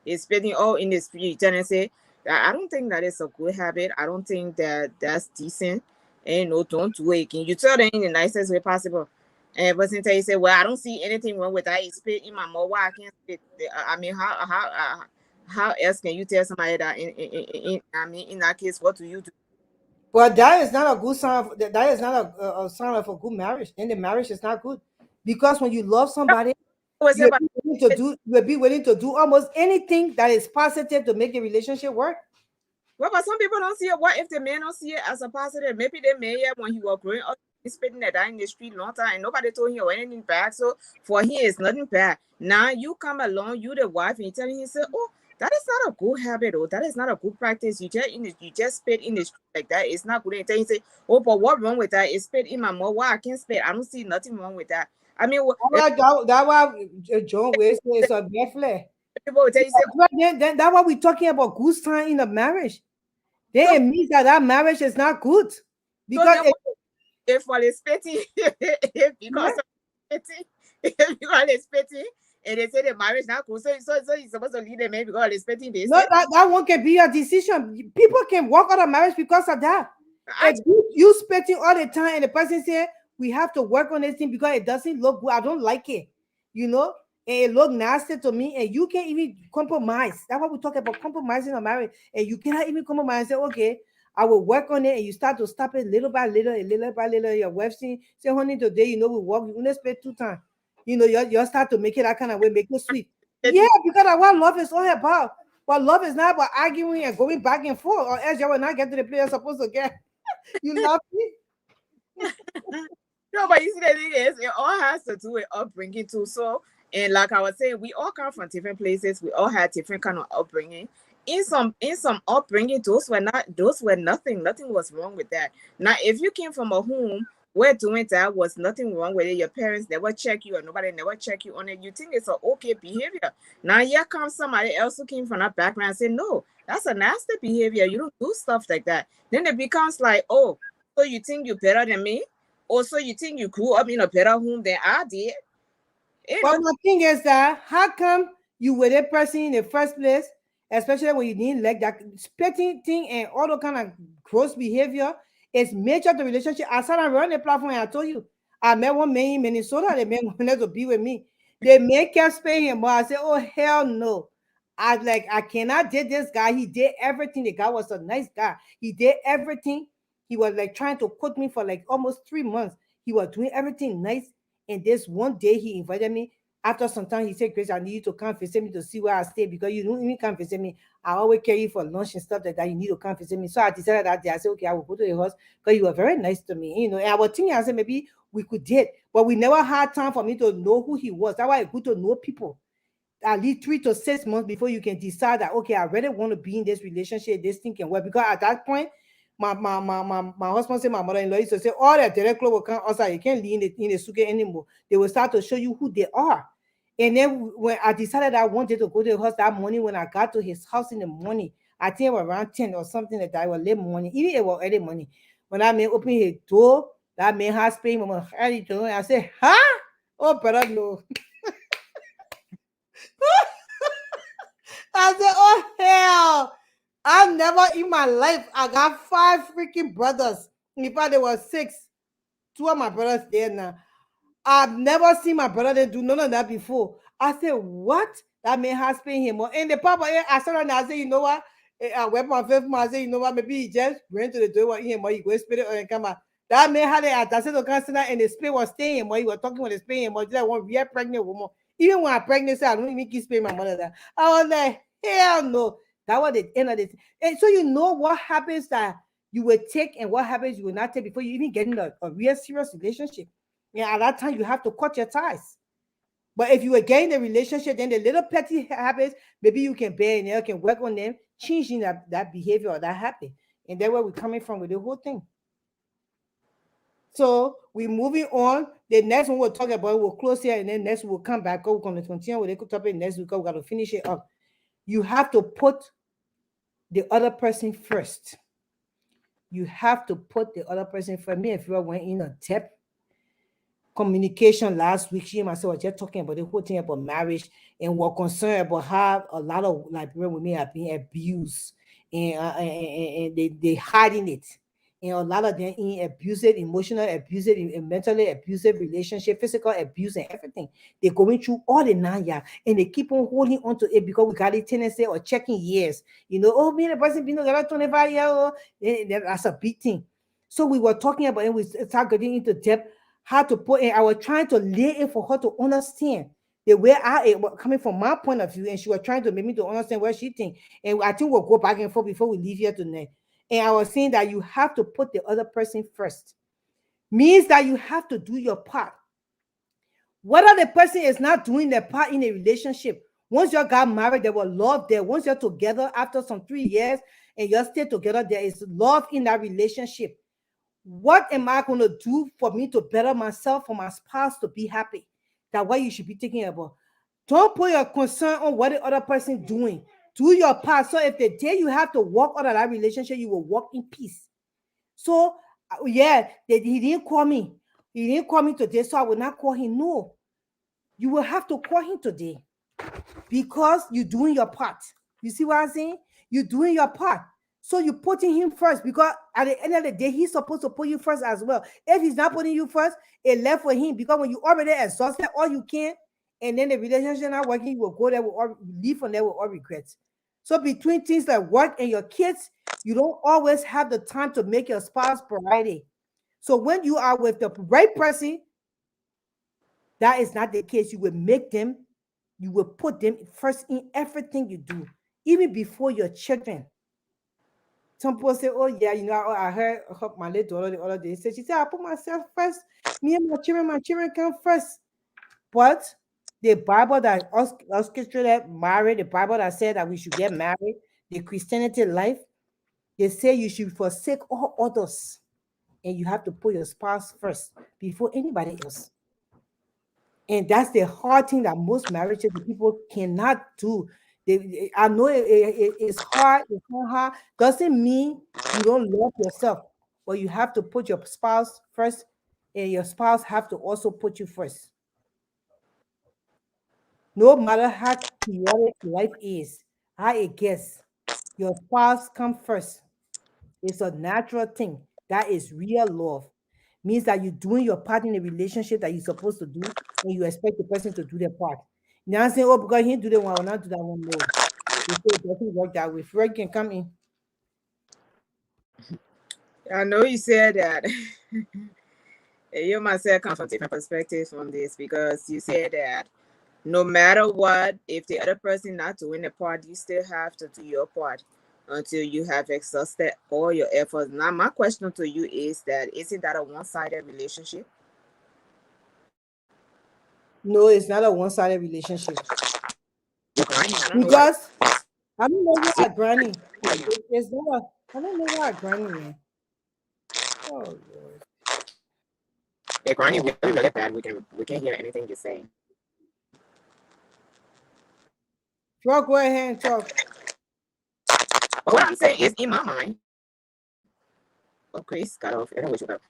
it's spitting all in the street, and say I don't think that is a good habit. I don't think that that's decent. And no, don't do it again. You tell them in the nicest way possible. And person tell you, say, well, I don't see anything wrong with that. It's spit in my mouth. Why I can't spit? I mean, how else can you tell somebody that in that case, what do you do? But that is not a good sign. That is not a sign of a good marriage. Then the marriage is not good, because when you love somebody, you'll be willing to do almost anything that is positive to make the relationship work. Well, but some people don't see it. What if the man don't see it as a positive? Maybe the man, when he was growing up, he's spitting that in the street long time, and nobody told him anything bad. So for him, it's nothing bad. Now you come along, you the wife, and you tell him, say, oh, that is not a good habit, or that is not a good practice. You just spit in the street like that. It's not good. And then you say, oh, but what wrong with that? It's spit in my mouth. Why I can't spit? I don't see nothing wrong with that. I mean, That why John Wayne says a Bethlehem. people will tell you, say, Then that's why we're talking about good sign in a marriage. Then So- it means that marriage is not good. Because so then if one is petty, because of petty, because it's petty, and they say the marriage not cool, so you're supposed to leave the man because it's petty. They no, say, that one can be a decision. People can walk out of marriage because of that. I If you spitting all the time and the person say we have to work on this thing because it doesn't look good, I don't like it, and it look nasty to me, and you can't even compromise. That's what we talk about, compromising a marriage, and you cannot even compromise. Say, okay, I will work on it, and you start to stop it little by little, and little by little. Your wife say, honey, today, we work, we only spend 2 times. You start to make it that kind of way, make it sweet. Yeah, because that's what love is all about. But love is not about arguing and going back and forth, or else you will not get to the place you're supposed to get. You love me? No, but you see, the thing is, it all has to do with upbringing too. So, and like I was saying, we all come from different places. We all had different kind of upbringing. In some upbringing, those were nothing. Nothing was wrong with that. Now, if you came from a home where doing that was nothing wrong with it, your parents never check you or nobody never check you on it, you think it's an okay behavior. Now, here comes somebody else who came from that background and say, no, that's a nasty behavior. You don't do stuff like that. Then it becomes like, oh, so you think you're better than me? Or so you think you grew up in a better home than I did? But my thing is that how come you were that person in the first place, especially when you didn't like that spitting thing and all the kind of gross behavior is major the relationship. I started running the platform and I told you I met one man in Minnesota. The man wanted to be with me. The man kept spaying him, but I said, oh hell no. I cannot date this guy. He did everything. The guy was a nice guy. He did everything. He was like trying to cook me for like almost 3 months. He was doing everything nice. And this one day he invited me. After some time, he said, Grace, I need you to come visit me to see where I stay because you don't even come visit me. I always carry you for lunch and stuff like that. You need to come visit me. So I decided that day. I said, okay, I will go to the house because you were very nice to me. And I was thinking, I said, maybe we could date. But we never had time for me to know who he was. That's why it's good to know people at least 3 to 6 months before you can decide that, okay, I really want to be in this relationship, this thing can work. Because at that point, my husband said, my mother-in-law used to say, all that direct club will come outside. You can't live in the sugar anymore. They will start to show you who they are. And then when I decided I wanted to go to the house that morning, when I got to his house in the morning, I think it was around 10 or something like that. It was late morning, even it was early morning. When I opened his door, that man has pain. I said, huh? Oh, brother, no. I said, oh, hell. I've never in my life, I got 5 freaking brothers. In fact, there were 6. 2 of my brothers there now. I've never seen my brother do none of that before. I said, what? That man has paid him more. And the papa, I said, I said, you know what? I went my 5th month. I said, you know what? Maybe he just went to the door with him, or he go spit it and come out. That man had it. I said, and the spirit was staying, or he was talking with the spirit, or just one real pregnant woman. Even when I'm pregnant, I don't even keep spaying my mother that. I was like, hell no. That was the end of it. And so you know what happens that you will take and what happens you will not take before you even get in a real serious relationship. Yeah, at that time you have to cut your ties. But if you are getting the relationship, then the little petty habits, maybe you can bear and you can work on them, changing that behavior or that habit. And that's where we're coming from with the whole thing. So we're moving on. The next one we'll talk about, we'll close here, and then next we'll come back. We're going to continue with the topic next week. We're going to finish it up. You have to put the other person first. You have to put the other person first. Me and Fiora went in a depth communication last week. She and myself were just talking about the whole thing about marriage, and we're concerned about how a lot of Liberian women are being abused, and they hiding it. And a lot of them in abusive, emotional abusive, and mentally abusive relationship, physical abuse, and everything. They're going through all the 9 years, and they keep on holding on to it because we got a tendency or checking years. Oh, me and the person been together 25 years old. That's a big thing. So we were talking about it. We started getting into depth how to put it. I was trying to lay it for her to understand the way I coming from my point of view, and she was trying to make me to understand what she think. And I think we'll go back and forth before we leave here tonight. And I was saying that you have to put the other person first. Means that you have to do your part. Whether the person is not doing their part in a relationship, once you got married, there was love there. Once you're together after some 3 years and you're still together, there is love in that relationship. What am I going to do for me to better myself, for my spouse to be happy? That's what you should be thinking about. Don't put your concern on what the other person doing. Do your part. So if the day you have to walk out of that relationship, you will walk in peace. So yeah, he didn't call me. He didn't call me today, so I will not call him. No, you will have to call him today because you're doing your part. You see what I'm saying? You're doing your part. So you're putting him first because at the end of the day, he's supposed to put you first as well. If he's not putting you first, it left for him because when you already exhausted all you can, and then the relationship not working, you will go there with all, leave from there with all regrets. So between things like work and your kids, you don't always have the time to make your spouse priority. So when you are with the right person, that is not the case. You will make them, you will put them first in everything you do, even before your children. Some people say, oh, yeah, you know, I heard my little daughter the other day. She said, I put myself first. Me and my children come first. But the Bible that us Christians that married, the Bible that said that we should get married, the Christianity life, they say you should forsake all others and you have to put your spouse first before anybody else. And that's the hard thing that most marriages the people cannot do. I know it's hard, it's not hard. Doesn't mean you don't love yourself, but you have to put your spouse first, and your spouse have to also put you first. No matter how chaotic life is, how it gets, your spouse come first. It's a natural thing. That is real love. Means that you're doing your part in the relationship that you're supposed to do, and you expect the person to do their part. Now I'm saying, oh, because he didn't do that one, I will not do that one. No, it doesn't work that way. Fred can come in. I know you said that. You myself come from different perspectives from this because you said that no matter what, if the other person not doing the part, you still have to do your part until you have exhausted all your efforts. Now, my question to you is that isn't that a one-sided relationship? No, it's not a one-sided relationship. I don't know why. Because I don't know why granny. It's not a, I don't know why granny, man. Oh Lord. The granny really, really bad. We can't hear anything you're saying. Fred, go ahead and talk. But what I'm saying is, in my mind, oh, Chris got off. I don't know what you got.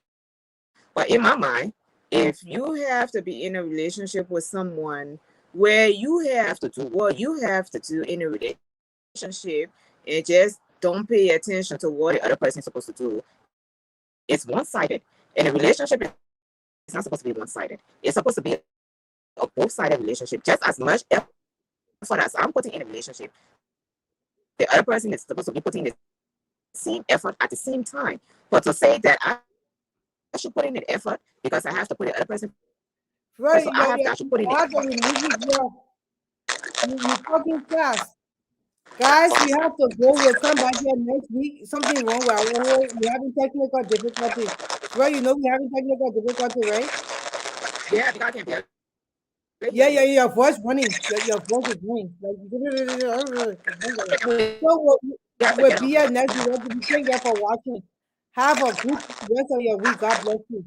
But in my mind, if you have to be in a relationship with someone where you have to do what you have to do in a relationship and just don't pay attention to what the other person is supposed to do, it's one-sided. And a relationship is not supposed to be one-sided. It's supposed to be a both-sided relationship. Just as much effort as I'm putting in a relationship, the other person is supposed to be putting the same effort at the same time. But to say that I should put in an effort because I have to put the other person Fred, so I should put in you the have to effort. remove your, you're talking fast. Guys, we have to go. We'll come back here next week. Something wrong with our whole, we're having technical difficulty. Right, you know we're having technical difficulty, right? Yeah, because I can't be a Yeah, your voice running. Your voice is running. Like, so we'll be here next week. We thank you for watching. Have a good rest of your week. God bless you.